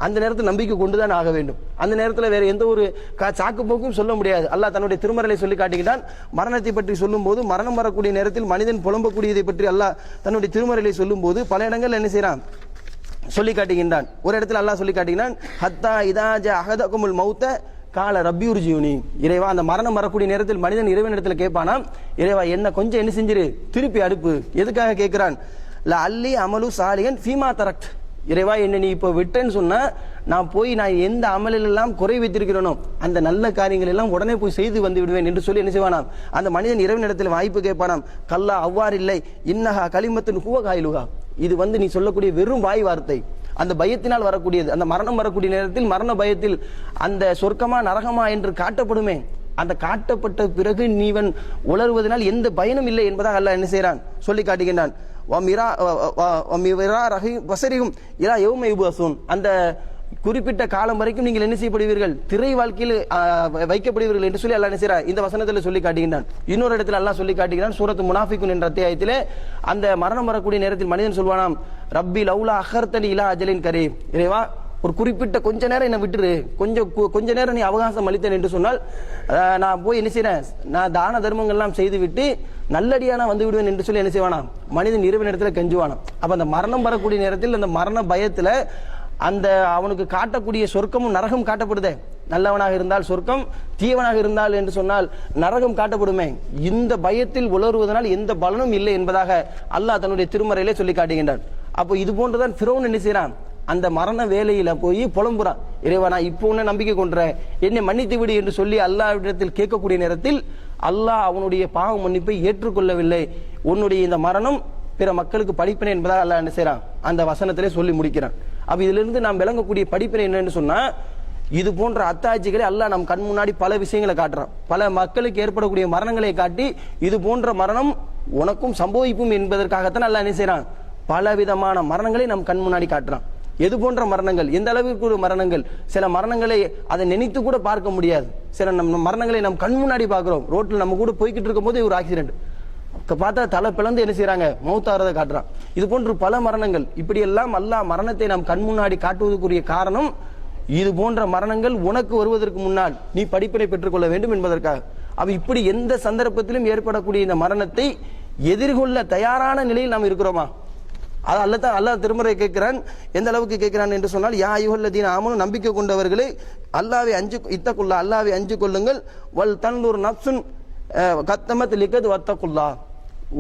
அந்த நேரத்தில் நம்பிக்கை கொண்டுதான் ஆக வேண்டும். அந்த நேரத்தில் வேற எந்த ஒரு சாக்கு போக்கும் சொல்ல முடியாது. அல்லாஹ் தன்னுடைய திருமறையை சொல்லி காட்டுகிறான். மரணத்தை பற்றி சொல்லும் போது, மரணம் வரக்கூடிய நேரத்தில் மனிதன் புலம்பக்கூடியதை பற்றி அல்லாஹ் தன்னுடைய திருமறையை சொல்லும் போது பல இடங்கள் என்ன செய்யறான், சொல்லி காட்டுகின்றான். ஒரு இடத்துல அல்லாஹ் சொல்லி காட்டுகிறான், ஹத்தா இதாஜ அஹதகுமுல் மௌத்த கால ரப்பியூர் ஜீவனி, இறைவா அந்த மரணம் வரக்கூடிய நேரத்தில் மனிதன் இறைவன் இடத்துல கேட்பானாம், இறைவா என்ன கொஞ்சம் என்ன செஞ்சிரு, திருப்பி அனுப்பு. எதுக்காக கேட்கிறான், ல அல்லி அமலு சாலிகன் ஃபீமா தரக்ட், இறைவா என்ன நீ இப்போ விட்டேன்னு சொன்னா நான் எந்த அமலிலெல்லாம் குறை வைத்திருக்கிறேனோ அந்த நல்ல காரியங்கள் எல்லாம் உடனே போய் செய்து வந்து விடுவேன் என்று சொல்லி என்ன செய்வானாம், அந்த மனிதன் இறைவனிடத்தில் வாய்ப்பு கேட்பானாம். கல்லா அவ்வாறு இல்லை, இன்னஹா கலிமத்தின் ஹுவ காயிலுகா, இது வந்து நீ சொல்லக்கூடிய வெறும் வாய் வார்த்தை, அந்த பயத்தினால் வரக்கூடியது. அந்த மரணம் வரக்கூடிய நேரத்தில் மரண பயத்தில் அந்த சொர்க்கமா நரகமா என்று காட்டப்படுமே, அந்த காட்டப்பட்ட பிறகு நீவன் உளறுவதனால் எந்த பயனும் இல்லை என்பதாக அல்லாஹ் என்ன செய்யறான், சொல்லி காட்டுகின்றான். அந்த குறிப்பிட்ட காலம் வரைக்கும் நீங்கள் என்ன செய்யப்படுவீர்கள், திரை வாழ்க்கையில் வைக்கப்படுவீர்கள் என்று சொல்லி அல்லாஹ் என்ன செய்யறான், இந்த வசனத்தில் சொல்லி காட்டுகின்றான். இன்னொரு இடத்துல அல்லாஹ் சொல்லி காட்டுகிறான், சூரத்து முனாஃபிகுன் என்ற அத்தியாயத்திலே அந்த மரணம் வரக்கூடிய நேரத்தில் மனிதன் சொல்வானாம், ரப்பி லௌலா அஹர்தனி இலா அஜலின் கரீம், இறைவா ஒரு குறிப்பிட்ட கொஞ்ச நேரம் என்ன விட்டுரு, கொஞ்ச நேரம் நீ அவகாசம் அளித்தேன் என்று சொன்னால் நான் போய் என்ன செய்யறேன், நான் தான தர்மங்கள்லாம் செய்து விட்டு நல்லடியானா வந்து விடுவேன் என்று சொல்லி என்ன செய்வானா, மனிதன் இறைவன் இடத்துல கெஞ்சுவானா. அப்ப அந்த மரணம் வரக்கூடிய நேரத்தில் அந்த மரண பயத்துல அந்த அவனுக்கு காட்டக்கூடிய சொர்க்கமும் நரகம் காட்டப்படுதே, நல்லவனாக இருந்தால் சொர்க்கம், தீவனாக இருந்தால் என்று சொன்னால் நரகம் காட்டப்படுமே. இந்த பயத்தில் உளறுவதனால் எந்த பலனும் இல்லை என்பதாக அல்லாஹ் தன்னுடைய திருமறையிலே சொல்லி காட்டுகின்றான். அப்போ இது போன்றுதான் ஃபிரௌன் என்ன செய்யறான், அந்த மரண வேலையில போய் புலம்புறான், இறைவா நான் இப்போ உன்னை நம்பிக்கை கொண்டேன், என்னை மன்னித்து விடு என்று சொல்லி அல்லாஹ்விடத்தில் கேட்கக்கூடிய நேரத்தில் அல்லாஹ் அவனுடைய பாவ மன்னிப்பை ஏற்றுக்கொள்ளவில்லை. உன்னுடைய இந்த மரணம் பிற மக்களுக்கு படிப்பினை என்பதாக அல்லாஹ் என்ன செய்யறான், அந்த வசனத்திலே சொல்லி முடிக்கிறான். அப்ப இதிலிருந்து நாம் விளங்கக்கூடிய படிப்பினை என்னன்னு சொன்னா, இது போன்ற அத்தாட்சிகளை அல்லாஹ் நம் கண் முன்னாடி பல விஷயங்களை காட்டுறான். பல மக்களுக்கு ஏற்படக்கூடிய மரணங்களை காட்டி இது போன்ற மரணம் உனக்கும் சம்பவிக்கும் என்பதற்காகத்தான் அல்லாஹ் என்ன செய்யறான், பல விதமான மரணங்களை நம் கண் முன்னாடி காட்டுறான். எது போன்ற மரணங்கள், எந்த அளவிற்கு ஒரு மரணங்கள், சில மரணங்களை அதை நினைத்து கூட பார்க்க முடியாது. சில மரணங்களை நம் கண் முன்னாடி பார்க்கிறோம். ரோட்டில் நம்ம கூட போய்கிட்டு இருக்கும் போது ஒரு ஆக்சிடென்ட் பார்த்தா தலை பிளந்து என்ன செய்யறாங்க, மௌத்தாரதை காட்டுறான். இது போன்று பல மரணங்கள். இப்படி எல்லாம் அல்லாஹ் மரணத்தை நாம் கண் முன்னாடி காட்டுவதற்குரிய காரணம், இது போன்ற மரணங்கள் உனக்கு வருவதற்கு முன்னால் நீ படிப்பினை பெற்றுக்கொள்ள வேண்டும் என்பதற்காக. அப்ப இப்படி எந்த சந்தர்ப்பத்திலும் ஏற்படக்கூடிய இந்த மரணத்தை எதிர்கொள்ள தயாரான நிலையில் நாம் இருக்கிறோமா? அது அல்லாஹ் திருமறை கேட்கிறான். எந்த அளவுக்கு கேட்கிறான் என்று சொன்னால், யா அய்யுஹல்லதீன ஆமனு, நம்பிக்கை கொண்டவர்களே அல்லாஹ்வை இத்தகுல்லா, அல்லாஹ்வை அஞ்சு கொள்ளுங்கள், வல் தன்லுர் நஃப்சுன் கத்தமத் லிகத் வத்தகுல்லா,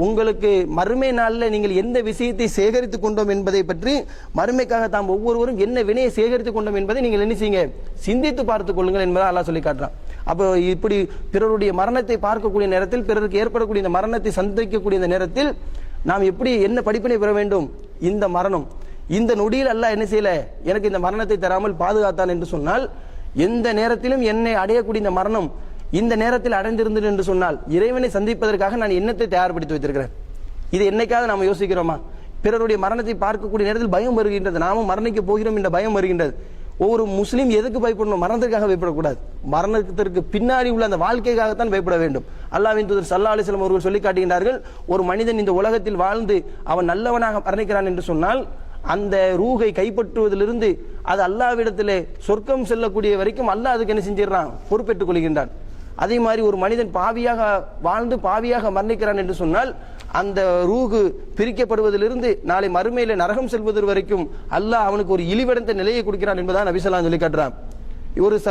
உங்களுக்கு மறுமை நாளில் நீங்கள் எந்த விஷயத்தை சேகரித்துக் கொண்டோம் என்பதை பற்றி, மறுமைக்காக தாம் ஒவ்வொருவரும் என்ன வினையை சேகரித்துக் கொண்டோம் என்பதை நீங்கள் என்ன செய்யுங்க, சிந்தித்து பார்த்துக் கொள்ளுங்கள் என்பதை அல்லாஹ் சொல்லி காட்டுறான். அப்போ இப்படி பிறருடைய மரணத்தை பார்க்கக்கூடிய நேரத்தில், பிறருக்கு ஏற்படக்கூடிய இந்த மரணத்தை சந்திக்கக்கூடிய இந்த நேரத்தில் நாம் எப்படி என்ன படிப்பினை பெற வேண்டும்? இந்த மரணம், இந்த நொடியில் அல்லாஹ் என்ன செய்யல, எனக்கு இந்த மரணத்தை தராமல் பாதுகாத்தான் என்று சொன்னால், எந்த நேரத்திலும் என்னை அடையக்கூடிய இந்த மரணம் இந்த நேரத்தில் அடைந்திருந்தது என்று சொன்னால், இறைவனை சந்திப்பதற்காக நான் என்னத்தை தயார்படுத்தி வைத்திருக்கிறேன். இது என்னைக்காவது நாம் யோசிக்கிறோமா? பிறருடைய மரணத்தை பார்க்கக்கூடிய நேரத்தில் பயம் வருகின்றது, நாமும் மரணிக்க போகிறோம் என்ற பயம் வருகின்றது. ஒவ்வொரு முஸ்லீம் எதுக்கு பயப்படணும்? மரணத்திற்காக பயப்படக்கூடாது. மரணத்திற்கு பின்னாடி உள்ள அந்த வாழ்க்கைக்காகத்தான் பயப்பட வேண்டும். அல்லாஹ்வின் தூதர் ஸல்லல்லாஹு அலைஹி வஸல்லம் அவர்கள் சொல்லி காட்டுகின்றார்கள், ஒரு மனிதன் இந்த உலகத்தில் வாழ்ந்து அவன் நல்லவனாக மரணிக்கிறான் என்று சொன்னால் அந்த ரூஹை கைப்பற்றுவதிலிருந்து அது அல்லாஹ்விடத்திலே சொர்க்கம் செல்லக்கூடிய வரைக்கும் அல்லாஹ் அதுக்கு என்ன செஞ்சிடறான்? பொறுப்பேற்றுக் கொள்கின்றான். அதே மாதிரி ஒரு மனிதன் பாவியாக வாழ்ந்து பாவியாக மரணிக்கிறான் என்று சொன்னால் அந்த ரூஹு பிரிக்கப்படுவதிலிருந்து நாளை மறுமையில நரகம் செல்வது வரைக்கும் அல்லாஹ் அவனுக்கு ஒரு இழிவடைந்த நிலையை கொடுக்கிறான் என்பதான் நபி ஸல்லல்லாஹு சொல்லி காட்டுறான்.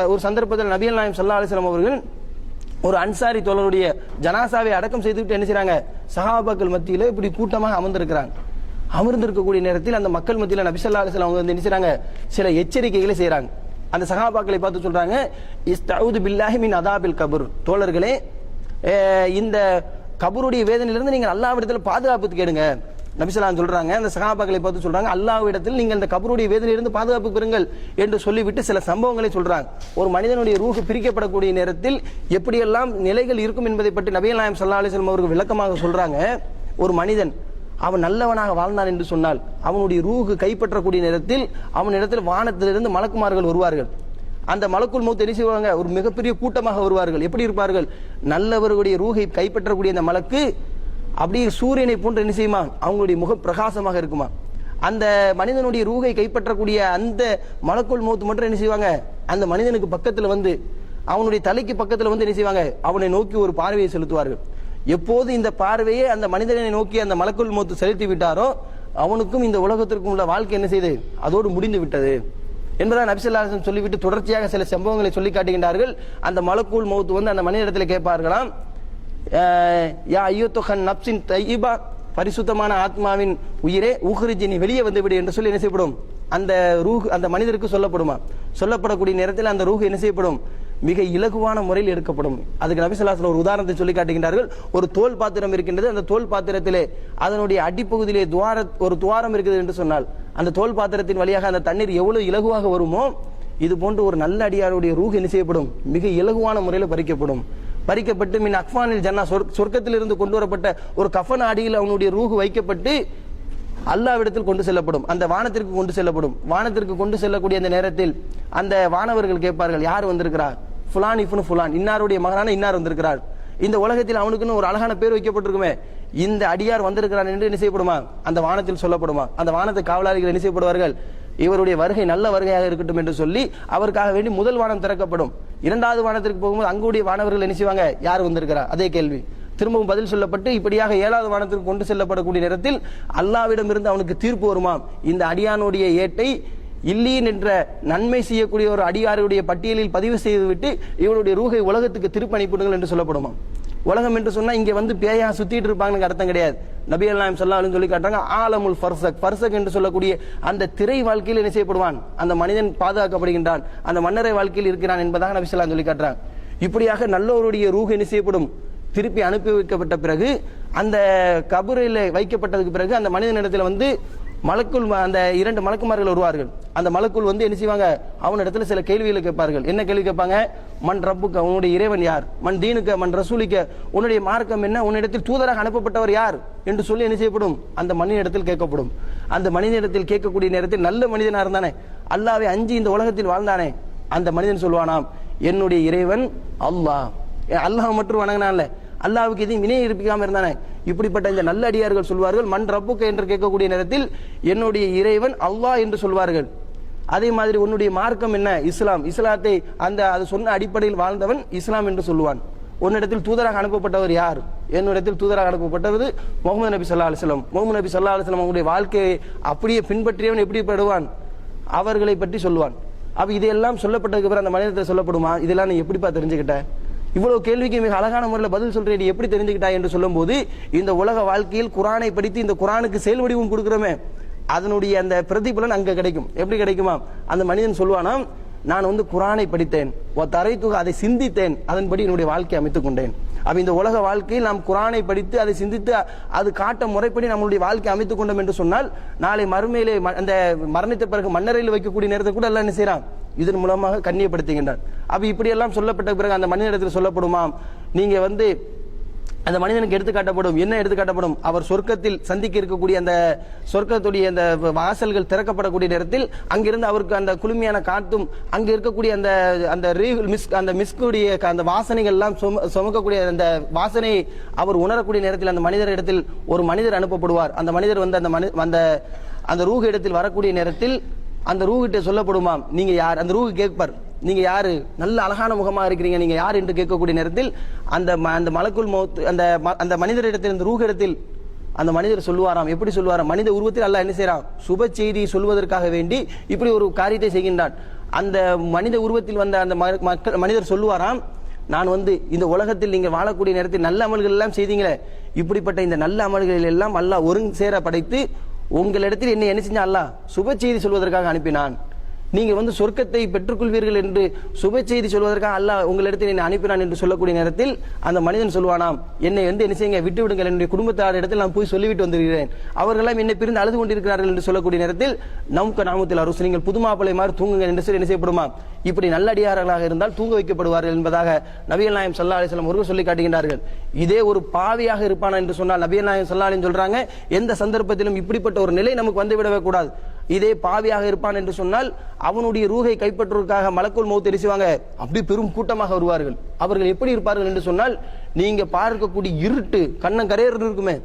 ஒரு சந்தர்ப்பத்தில் நபிகள் நாயகம் ஸல்லல்லாஹு அலைஹி வஸல்லம் அவர்கள் ஒரு அன்சாரி தோழருடைய ஜனாசாவை அடக்கம் செய்துவிட்டு என்ன செய்றாங்க? சஹாபாக்கள் மத்தியில இப்படி கூட்டமாக அமர்ந்திருக்கிறாங்க. அமர்ந்திருக்கக்கூடிய நேரத்தில் அந்த மக்கள் மத்தியில் நபி ஸல்லல்லாஹு அலைஹி வஸல்லம் அவங்க வந்து என்ன செய்றாங்க? சில எச்சரிக்கைகளை செய்றாங்க. அந்த சஹாபாக்களை பார்த்து சொல்றாங்க, இஸ்தஊது பில்லாஹி மின் அதாபில் கபர். தோழர்களே, இந்த கபருடைய வேதனையிலிருந்து நீங்கள் அல்லாஹ்விடத்தில் பாதுகாப்பு கேடுங்க. நபி ஸல்லல்லாஹு அலைஹி வஸல்லம் சொல்றாங்க, அந்த சஹாபாக்களை பார்த்து சொல்றாங்க, அல்லாஹ்விடத்தில் நீங்கள் இந்த கபருடைய வேதனையிலிருந்து பாதுகாப்பு பெறுங்கள் என்று சொல்லிவிட்டு சில சம்பவங்களை சொல்றாங்க. ஒரு மனிதனுடைய ரூஹ் பிரிக்கப்படக்கூடிய நேரத்தில் எப்படியெல்லாம் நிலைகள் இருக்கும் என்பதை பற்றி நபிகள் நாயகம் ஸல்லல்லாஹு அலைஹி வஸல்லம் அவர்கள் விளக்கமாக சொல்றாங்க. ஒரு மனிதன் அவன் நல்லவனாக வாழ்ந்தான் என்று சொன்னால் அவனுடைய ரூஹு கைப்பற்றக்கூடிய நேரத்தில் அவனிடத்தில் வானத்திலிருந்து மலக்குமார்கள் வருவார்கள். அந்த மலக்குல் மௌத் என்ன செய்வாங்க? ஒரு மிகப்பெரிய கூட்டமாக வருவார்கள். எப்படி இருப்பார்கள்? நல்லவர்களுடைய ரூஹை கைப்பற்றக்கூடிய அந்த மலக்கு அப்படியே சூரியனை போன்று என்ன செய்யுமா? அவங்களுடைய முகம் பிரகாசமாக இருக்குமா. அந்த மனிதனுடைய ரூஹை கைப்பற்றக்கூடிய அந்த மலக்குல் மௌத் மட்டும் என்ன செய்வாங்க? அந்த மனிதனுக்கு பக்கத்தில் வந்து அவனுடைய தலைக்கு பக்கத்தில் வந்து என்ன செய்வாங்க? அவனை நோக்கி ஒரு பார்வையை செலுத்துவார்கள். எப்போது இந்த பார்வையை அந்த மனிதனை நோக்கி அந்த மலக்குல் மௌத் செலுத்தி விட்டாரோ அவனுக்கும் இந்த உலகத்திற்கும் உள்ள வாழ்க்கை என்ன செய்து அதோடு முடிந்து விட்டது என்பதை நபி ஸல்லல்லாஹு அலைஹி வஸல்லம் சொல்லிவிட்டு தொடர்ச்சியாக சில சம்பவங்களை சொல்லி காட்டுகின்றார்கள். அந்த மலக்குல் மௌத் வந்து அந்த மனிதனிடத்தில் கேட்பார்களாம், யா அய்யுத்துஹன் நப்சின் தய்யிபா, பரிசுத்தமான ஆத்மாவின் உயிரே, உஹ்ரிஜினி, வெளியே வந்து விடு என்று சொல்லி என்ன செய்யப்படும்? அந்த ரூஹ் அந்த மனிதருக்கு சொல்லப்படுமா? சொல்லப்படக்கூடிய நேரத்தில் அந்த ரூஹ் என்ன செய்யப்படும்? மிக இலகுவான முறையில் எடுக்கப்படும். அதுக்கு நபி ஸல்லல்லாஹு அலைஹி வஸல்லம் ஒரு உதாரணத்தை சொல்லி காட்டுகின்றார்கள். ஒரு தோல் பாத்திரம் இருக்கின்றது. அந்த தோல் பாத்திரத்திலே அதனுடைய அடிப்பகுதியிலே ஒரு துவாரம் இருக்குது என்று சொன்னால் அந்த தோல் பாத்திரத்தின் வழியாக அந்த தண்ணீர் எவ்வளவு இலகுவாக வருமோ இது போன்று ஒரு நல்ல அடியாருடைய ரூஹ் என்ன செய்யப்படும்? மிக இலகுவான முறையில் பறிக்கப்படும். பறிக்கப்பட்டு மின் அக்ஃபானில் ஜன்னா, சொர்க்கத்திலிருந்து கொண்டு வரப்பட்ட ஒரு கஃபன் அடியில் அவனுடைய ரூஹ் வைக்கப்பட்டு அல்லாஹ்விடத்தில் கொண்டு செல்லப்படும். அந்த வானத்திற்கு கொண்டு செல்லப்படும். வானத்திற்கு கொண்டு செல்லக்கூடிய அந்த நேரத்தில் அந்த வானவர்கள் கேட்பார்கள், யார் வந்திருக்கிறார்? ஃபுலான் இப்னு ஃபுலான், இன்னாருடைய மகனான இன்னார் வந்திருக்கிறார். இந்த உலகத்தில் அவனுக்குன்னு ஒரு அழகான பேர் வைக்கப்பட்டிருக்குமே, இந்த அடியார் வந்திருக்கிறான் என்று என்ன செய்யப்படுமா? அந்த வானத்தில் சொல்லப்படுமா? அந்த வானத்து காவலாளிகள் என்ன செய்யப்படுவார்கள்? இவருடைய வருகை நல்ல வருகையாக இருக்கட்டும் என்று சொல்லி அவருக்காக வேண்டி முதல் வானம் திறக்கப்படும். இரண்டாவது வானத்திற்கு போகும்போது அங்குடைய வானவர்கள் என்ன செய்வாங்க? யார் வந்திருக்கிறார்? அதே கேள்வி திரும்பவும் பதில் சொல்லப்பட்டு இப்படியாக ஏழாவது வானத்திற்கு கொண்டு செல்லப்படக்கூடிய நேரத்தில் அல்லாஹ்விடமிருந்து அவனுக்கு தீர்ப்பு வருமாம். இந்த அடியானுடைய ஏட்டை இல்லீன் என்ற நன்மை செய்யக்கூடிய ஒரு அடியாருடைய பட்டியலில் பதிவு செய்துவிட்டு இவனுடைய ரூஹை உலகத்துக்கு திருப்பி அனுப்பிவிடுங்கள் என்று சொல்லப்படுமா. உலகம் என்று சொன்னா இங்க வந்து பேயா சுத்திட்டு இருப்பாங்கன்னு அர்த்தம் கிடையாது. நபிகள் நாயகம் ஸல்லல்லாஹு அலைஹி சொல்லி காட்டுறாங்க, ஆலமுல் ஃபர்சக், ஃபர்சக் என்று சொல்லக்கூடிய அந்த திரை வாழ்க்கையில் என்ன செய்யப்படுவான்? அந்த மனிதன் பாதுகாக்கப்படுகின்றான், அந்த மன்னரை வாழ்க்கையில் இருக்கிறான் என்பதாக நபி ஸல்லல்லாஹு சொல்லி காட்டுறாங்க. இப்படியாக நல்லவருடைய ரூஹ் என்ன செய்யப்படும்? திருப்பி அனுப்பி வைக்கப்பட்ட பிறகு அந்த கபரில் வைக்கப்பட்டதுக்கு பிறகு அந்த மனிதனிடத்தில் வந்து மலக்குள் அந்த இரண்டு மலக்குமார்கள் வருவார்கள். அந்த மலக்குள் வந்து என்ன செய்வாங்க? அவனிடத்துல சில கேள்விகளை கேட்பார்கள். என்ன கேள்வி கேட்பாங்க? மன் ரப்புக்க, உன்னுடைய இறைவன் யார்? மன் தீனுக்க, மன் ரசூலிக்க, உன்னுடைய மார்க்கம் என்ன? உன்னிடத்தில் தூதராக அனுப்பப்பட்டவர் யார் என்று சொல்லி என்ன செய்யப்படும்? அந்த மனிதனிடத்தில் கேட்கப்படும். அந்த மனிதனிடத்தில் கேட்கக்கூடிய நேரத்தில் நல்ல மனிதனா இருந்தானே, அல்லாஹ்வை அஞ்சி இந்த உலகத்தில் வாழ்ந்தானே, அந்த மனிதன் சொல்வானாம், என்னுடைய இறைவன் அல்லாஹ். அல்லாஹ் மட்டும் வணங்கினான்ல, அல்லாஹ்வுக்கு எதையும் இணை இருப்பிக்காம இருந்தானே, இப்படிப்பட்ட இந்த நல்ல அடியார்கள் சொல்வார்கள், மன் ரப்புக்க என்று கேட்கக்கூடிய நேரத்தில் என்னுடைய இறைவன் அல்லாஹ் என்று சொல்வார்கள். அதே மாதிரி உன்னுடைய மார்க்கம் என்ன? இஸ்லாம். இஸ்லாத்தை அது சொன்ன அடிப்படையில் வாழ்ந்தவன் இஸ்லாம் என்று சொல்லுவான். உன்னிடத்தில் தூதராக அனுப்பப்பட்டவர் யார்? என்னிடத்தில் தூதராக அனுப்பப்பட்டது முஹம்மது நபி ஸல்லல்லாஹு அலைஹி வஸல்லம். முஹம்மது நபி ஸல்லல்லாஹு அலைஹி வஸல்லம் அவங்களுடைய வாழ்க்கையை அப்படியே பின்பற்றியவன் எப்படி படுவான்? அவர்களை பற்றி சொல்லுவான். அப்ப இதெல்லாம் சொல்லப்பட்டதுக்கு அப்புறம் அந்த மனிதத்தில் சொல்லப்படுமா? இதெல்லாம் நீ எப்படிப்பா தெரிஞ்சுக்கிட்ட? இவ்வளவு கேள்விக்கு மிக அழகான முறையில் பதில் சொல்றேன், எப்படி தெரிஞ்சுக்கிட்டாய் என்று சொல்லும் போது இந்த உலக வாழ்க்கையில் குரானை படித்து இந்த குரானுக்கு செயல் வடிவம் கொடுக்கிறோமே, அதனுடைய அந்த பிரதிபலன் அங்க கிடைக்கும். எப்படி கிடைக்குமா? அந்த மனிதன் சொல்வானாம், நான் வந்து குரானை படித்தேன், அதை சிந்தித்தேன், அதன்படி என்னுடைய வாழ்க்கையை அமைத்துக் கொண்டேன். அப்ப இந்த உலக வாழ்க்கையில் நாம் குரானை படித்து அதை சிந்தித்து அது காட்ட முறைப்படி நம்மளுடைய வாழ்க்கை அமைத்துக் கொண்டோம் என்று சொன்னால் நாளை மறுமையிலே அந்த மரணித்த பிறகு மண்ணறையில் வைக்கக்கூடிய நேரத்தை கூட எல்லாம் என்ன செய்யறான்? இதன் மூலமாக கண்ணியப்படுத்துகின்றான். அப்ப இப்படியெல்லாம் சொல்லப்பட்ட பிறகு அந்த மனிதனிடத்தில் சொல்லப்படுமாம், நீங்க வந்து அந்த மனிதனுக்கு எடுத்துக்காட்டப்படும். என்ன எடுத்துக்காட்டப்படும்? அவர் சொர்க்கத்தில் சந்திக்க இருக்கக்கூடிய அந்த சொர்க்கத்துடைய அந்த வாசல்கள் திறக்கப்படக்கூடிய நேரத்தில் அங்கிருந்து அவருக்கு அந்த குளுமையான காத்தும் அங்க இருக்கக்கூடிய அந்த அந்த மிஸ்குடைய அந்த வாசனைகள் எல்லாம் சுமக்கக்கூடிய அந்த வாசனையை அவர் உணரக்கூடிய நேரத்தில் அந்த மனிதர் இடத்தில் ஒரு மனிதர் அனுப்பப்படுவார். அந்த மனிதர் வந்து அந்த ரூஹ் இடத்தில் வரக்கூடிய நேரத்தில் அந்த ரூஹிட்ட சொல்லப்படுமாம், நீங்க யார்? அந்த ரூஹ் கேட்பார், நீங்க யாரு? நல்ல அழகான முகமா இருக்கிறீங்க, நீங்க யார் என்று கேட்கக்கூடிய நேரத்தில் அந்த மலக்குல் மௌத் அந்த மனிதரிடத்தில் இந்த ரூஹ் இடத்தில் அந்த மனிதர் சொல்லுவாராம். எப்படி சொல்லுவாராம்? மனித உருவத்தில் அல்லாஹ் என்ன செய்யறான்? சுப செய்தி சொல்வதற்காக வேண்டி இப்படி ஒரு காரியத்தை செய்கின்றான். அந்த மனித உருவத்தில் வந்த அந்த மனிதர் சொல்லுவாராம், நான் வந்து இந்த உலகத்தில் நீங்க வாழக்கூடிய நேரத்தில் நல்ல அமல்கள் எல்லாம் செய்தீங்களே, இப்படிப்பட்ட இந்த நல்ல அமல்களில் எல்லாம் அல்லாஹ் ஒருங்கு சேர படைத்து உங்களிடத்தில் என்ன செஞ்சா அல்லாஹ் சுப செய்தி சொல்வதற்காக அனுப்பினான். நீங்க வந்து சொர்க்கத்தை பெற்றுக்கொள்வீர்கள் என்று சுப செய்தி சொல்வதற்காக அல்லாஹ் உங்களிடத்தில் என்னை அனுப்பினான் என்று சொல்லக்கூடிய நேரத்தில் அந்த மனிதன் சொல்வானாம், என்னை வந்து என்ன செய்யுங்க, விட்டு விடுங்கள், என்னுடைய குடும்பத்தார் இடத்தில் நான் போய் சொல்லிவிட்டு வந்திருக்கிறேன், அவர்களெல்லாம் என்னை பிரிந்து அழுது கொண்டிருக்கிறார்கள் என்று சொல்லக்கூடிய நேரத்தில் நமக்கு நாமத்தில் அரசு நீங்கள் புதுமாப்பிளை மாதிரி தூங்குங்க என்று சொல்லி என்ன செய்யப்படுமா? இப்படி நல்லடியார்களாக இருந்தால் தூங்க வைக்கப்படுவார்கள் என்பதாக நபிகள் நாயகம் ஸல்லல்லாஹு அலைஹி வஸல்லம் அவர்கள் சொல்லி காட்டுகின்றார்கள். இதே ஒரு பாவியாக இருப்பானா என்று சொன்னால் நபிகள் நாயகம் ஸல்லல்லாஹு அலைஹி வஸல்லம் சொல்றாங்க, எந்த சந்தர்ப்பத்திலும் இப்படிப்பட்ட ஒரு நிலை நமக்கு வந்துவிடவே கூடாது. இதே பாவியாக இருப்பான் என்று சொன்னால் அவனுடைய ரூஹை கைப்பற்றுவதற்காக மலக்குல் மௌத் எரிசுவாங்க, அப்படி பெரும் கூட்டமாக வருவார்கள். அவர்கள் எப்படி இருப்பார்கள் என்று சொன்னால், நீங்க பார்க்கக்கூடிய இருட்டு கண்ணங்கரையர் இருக்குமே,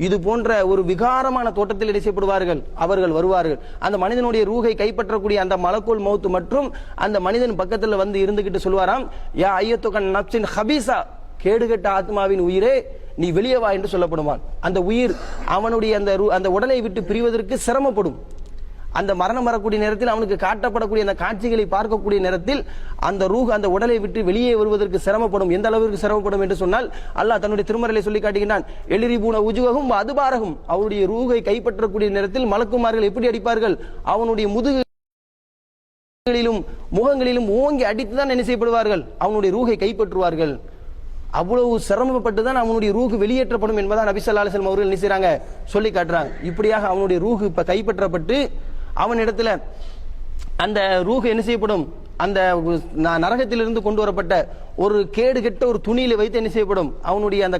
இது போன்ற ஒரு விகாரமான தோட்டத்தில் இடைசப்படுவார்கள். அவர்கள் வருவார்கள். அந்த மனிதனுடைய ரூஹை கைப்பற்றக்கூடிய அந்த மலக்குல் மௌத் மற்றும் அந்த மனிதன் பக்கத்தில் வந்து இருந்துகிட்டு சொல்வாராம், யா ஐயத்துகன் நப்சின் ஹபீசா, கேடுகட்ட ஆத்மாவின் உயிரே நீ வெளியே வா என்று சொல்லப்படுவான். அந்த உயிர் அவனுடைய அந்த உடலை விட்டு பிரிவதற்கு சிரமப்படும். அந்த மரணம் வரக்கூடிய நேரத்தில் அவனுக்கு காட்டப்படக்கூடிய அந்த காட்சிகளை பார்க்கக்கூடிய நேரத்தில் அந்த ரூஹ் அந்த உடலை விட்டு வெளியே வருவதற்கு சிரமப்படும். எந்த அளவிற்கு சிரமப்படும் என்று சொன்னால் அல்லாஹ் தன்னுடைய திருமறையை சொல்லி காட்டுகின்றான், எளிரிபூன உஜுவகும் அதுபாரகும், அவருடைய ரூஹை கைப்பற்றக்கூடிய நேரத்தில் மலக்குமார்கள் எப்படி அடிப்பார்கள்? அவனுடைய முதுகிலும் முகங்களிலும் ஓங்கி அடித்துதான் என்ன செய்யப்படுவார்கள்? அவனுடைய ரூஹை கைப்பற்றுவார்கள். அவ்வளவு சிரமப்பட்டு தான் அவனுடைய ரூஹ் வெளியேற்றப்படும் என்பதான் நபி ஸல்லல்லாஹு அலைஹி வஸல்லம் அவர்கள் என்ன செய்றாங்க? சொல்லி காட்டுறாங்க. இப்படியாக அவனுடைய ரூஹ் இப்ப கைப்பற்றப்பட்டு அவனிடத்துல அந்த ரூஹ் என்ன செய்யப்படும்? அந்த நரகத்திலிருந்து கொண்டு வரப்பட்ட ஒரு கேடு கெட்ட ஒரு துணியில வைத்து என்ன செய்யப்படும்? அவனுடைய அந்த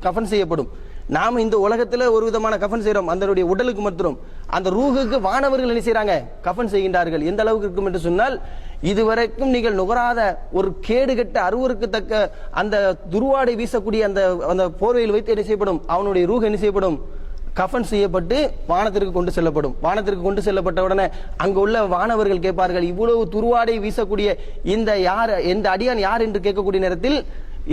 கஃபன் செய்யப்படும். நாம இந்த உலகத்துல ஒரு விதமான கஃபன் செய்யறோம், அந்த உடலுக்கு மட்டும். அந்த ரூஹுக்கு வானவர்கள் என்ன செய்யறாங்க? கஃபன் செய்கின்றார்கள். எந்த அளவுக்கு இருக்கும் என்று சொன்னால், இதுவரைக்கும் நீங்கள் நுகராத ஒரு கேடுகட்ட அருவருக்கத்தக்க அந்த துருவாடை வீசக்கூடிய அந்த போர்வையில் வைத்து என்ன செய்யப்படும்? அவனுடைய ரூஹ் என்ன செய்யப்படும்? கஃபன் செய்யப்பட்டு வானத்திற்கு கொண்டு செல்லப்படும். வானத்திற்கு கொண்டு செல்லப்பட்ட உடனே அங்கு உள்ள வானவர்கள் கேட்பார்கள், இவ்வளவு துருவாடை வீசக்கூடிய இந்த அடியான் யார் என்று கேட்கக்கூடிய நேரத்தில்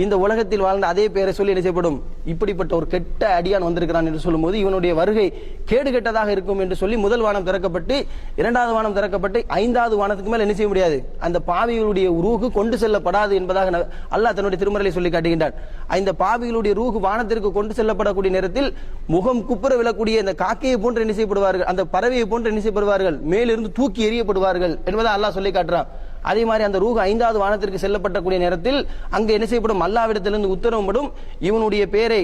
இந்த உலகத்தில் வாழ்ந்த அதே பெயரை சொல்லி என்ன செய்யப்படும்? இப்படிப்பட்ட ஒரு கெட்ட அடியான் வந்திருக்கிறான் என்று சொல்லும்போது இவனுடைய வருகை கேடு கெட்டதாக இருக்கும் என்று சொல்லி முதல் வானம் திறக்கப்பட்டு, இரண்டாவது வானம் திறக்கப்பட்டு, ஐந்தாவது வானத்துக்கு மேல் என்ன செய்ய முடியாது? அந்த பாவிகளுடைய ரூஹு கொண்டு செல்லப்படாது என்பதாக அல்லாஹ் தன்னுடைய திருமறையை சொல்லி காட்டுகின்றான். இந்த பாவிகளுடைய ரூஹு வானத்திற்கு கொண்டு செல்லப்படக்கூடிய நேரத்தில் முகம் குப்புற விழக்கூடிய இந்த காக்கையை போன்று என்ன செய்யப்படுவார்கள்? அந்த பறவையை போன்று என்ன செய்யப்படுவார்கள்? மேலிருந்து தூக்கி எறியப்படுவார்கள் என்பதை அல்லாஹ் சொல்லி காட்டுறான். அதே மாதிரி அந்த ரூஹ் ஐந்தாவது வானத்திற்கு செல்லப்படக்கூடிய நேரத்தில் அங்கு என்ன செய்யப்படும்? அல்லாஹ்விடத்திலிருந்து உத்தரவுப்படும், இவனுடைய பெயரை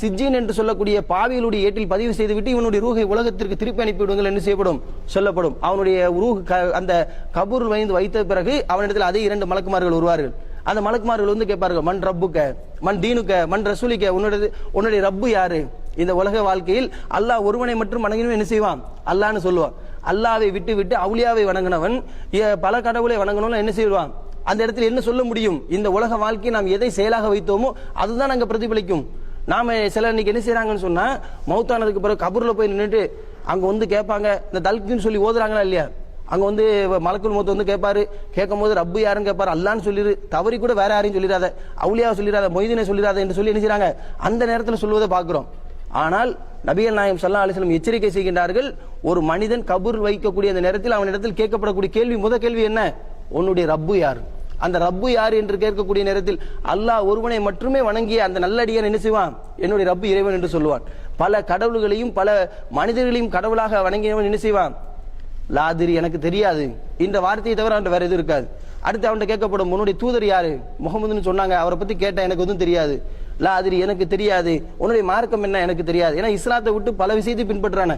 சிஜ்ஜீன் என்று சொல்லக்கூடிய பாவிகளுடைய ஏட்டில் பதிவு செய்துவிட்டு இவனுடைய ரூஹை உலகத்திற்கு திருப்பி அனுப்பிவிடுங்கள் என்று செய்யப்படும், சொல்லப்படும். அவனுடைய ரூஹ் அந்த கபூர் வைத்த பிறகு அவனிடத்தில் அதே 2 மலக்குமார்கள் வருவார்கள். அந்த மலக்குமார்கள் வந்து கேட்பார்கள், மண் ரப்புக்க, மண் தீனுக்க, மண் ரசூலிக்க, உன்னுடைய ரப்பு யாரு? இந்த உலக வாழ்க்கையில் அல்லாஹ் ஒருவனை மட்டும் வணங்கினவன் என்ன செய்வான்? அல்லாஹ்னு சொல்லுவான். அல்லாஹ்வை விட்டு விட்டு அவுலியாவை வணங்கினவன் பல கடவுளை வணங்கணும்னு என்ன செய்வான்? அந்த இடத்துல என்ன சொல்ல முடியும்? இந்த உலக வாழ்க்கையை நாம் எதை செயலாக வைத்தோமோ அதுதான் அங்க பிரதிபலிக்கும். நாம சில இன்னைக்கு என்ன செய்யறாங்கன்னு சொன்னா, மௌத்தானதுக்கு பிறகு கபூர்ல போய் நின்றுட்டு அங்க வந்து கேட்பாங்க, இந்த தல்கின்னு சொல்லி ஓதுறாங்களா இல்லையா? அங்க வந்து மலக்குல் மௌத் வந்து கேட்பாரு, கேட்கும் போது ரப்பு யாருன்னு கேட்பாரு, அல்லான்னு சொல்லிரு, தவறி கூட வேற யாரையும் சொல்லிடாத, அவுலியாவை சொல்லிடாத, மொய்தீனை சொல்லிடாத என்று சொல்லி என்ன செய்யறாங்க? அந்த நேரத்தில் சொல்வதை பார்க்கிறோம். ஆனால் நபிகள் நாயகம் ஸல்லல்லாஹு அலைஹி வஸல்லம் எச்சரிக்கை செய்கின்றார்கள், ஒரு மனிதன் கபூர் வைக்கக்கூடிய அந்த நேரத்தில் அவனிடத்தில் கேட்கப்படக்கூடிய கேள்வி, முதல் கேள்வி என்ன? உன்னுடைய ரப்பு யார்? அந்த ரப்பு யார் என்று கேட்கக்கூடிய நேரத்தில் அல்லாஹ் ஒருவனை மட்டுமே வணங்கிய அந்த நல்லடியான் என்ன செய்வான்? என்னுடைய ரப்பு இறைவன் என்று சொல்லுவான். பல கடவுள்களையும் பல மனிதர்களையும் கடவுளாக வணங்கியவன் என்ன செய்வான்? லாதிரி, எனக்கு தெரியாது, இந்த வார்த்தையை தவிர அவன் வேற எதுவும் இருக்காது. அடுத்து அவன்கிட்ட கேட்கப்படும், உன்னுடைய தூதர் யாரு? முகமதுன்னு சொன்னாங்க, அவரை பத்தி கேட்டேன், எனக்கு எதுவும் தெரியாது. லா அதிரி எனக்கு தெரியாது, உன்னுடைய மார்க்கம் என்ன எனக்கு தெரியாது. ஏன்னா இஸ்லாத்தை விட்டு பல விஷயத்தை பின்பற்றான.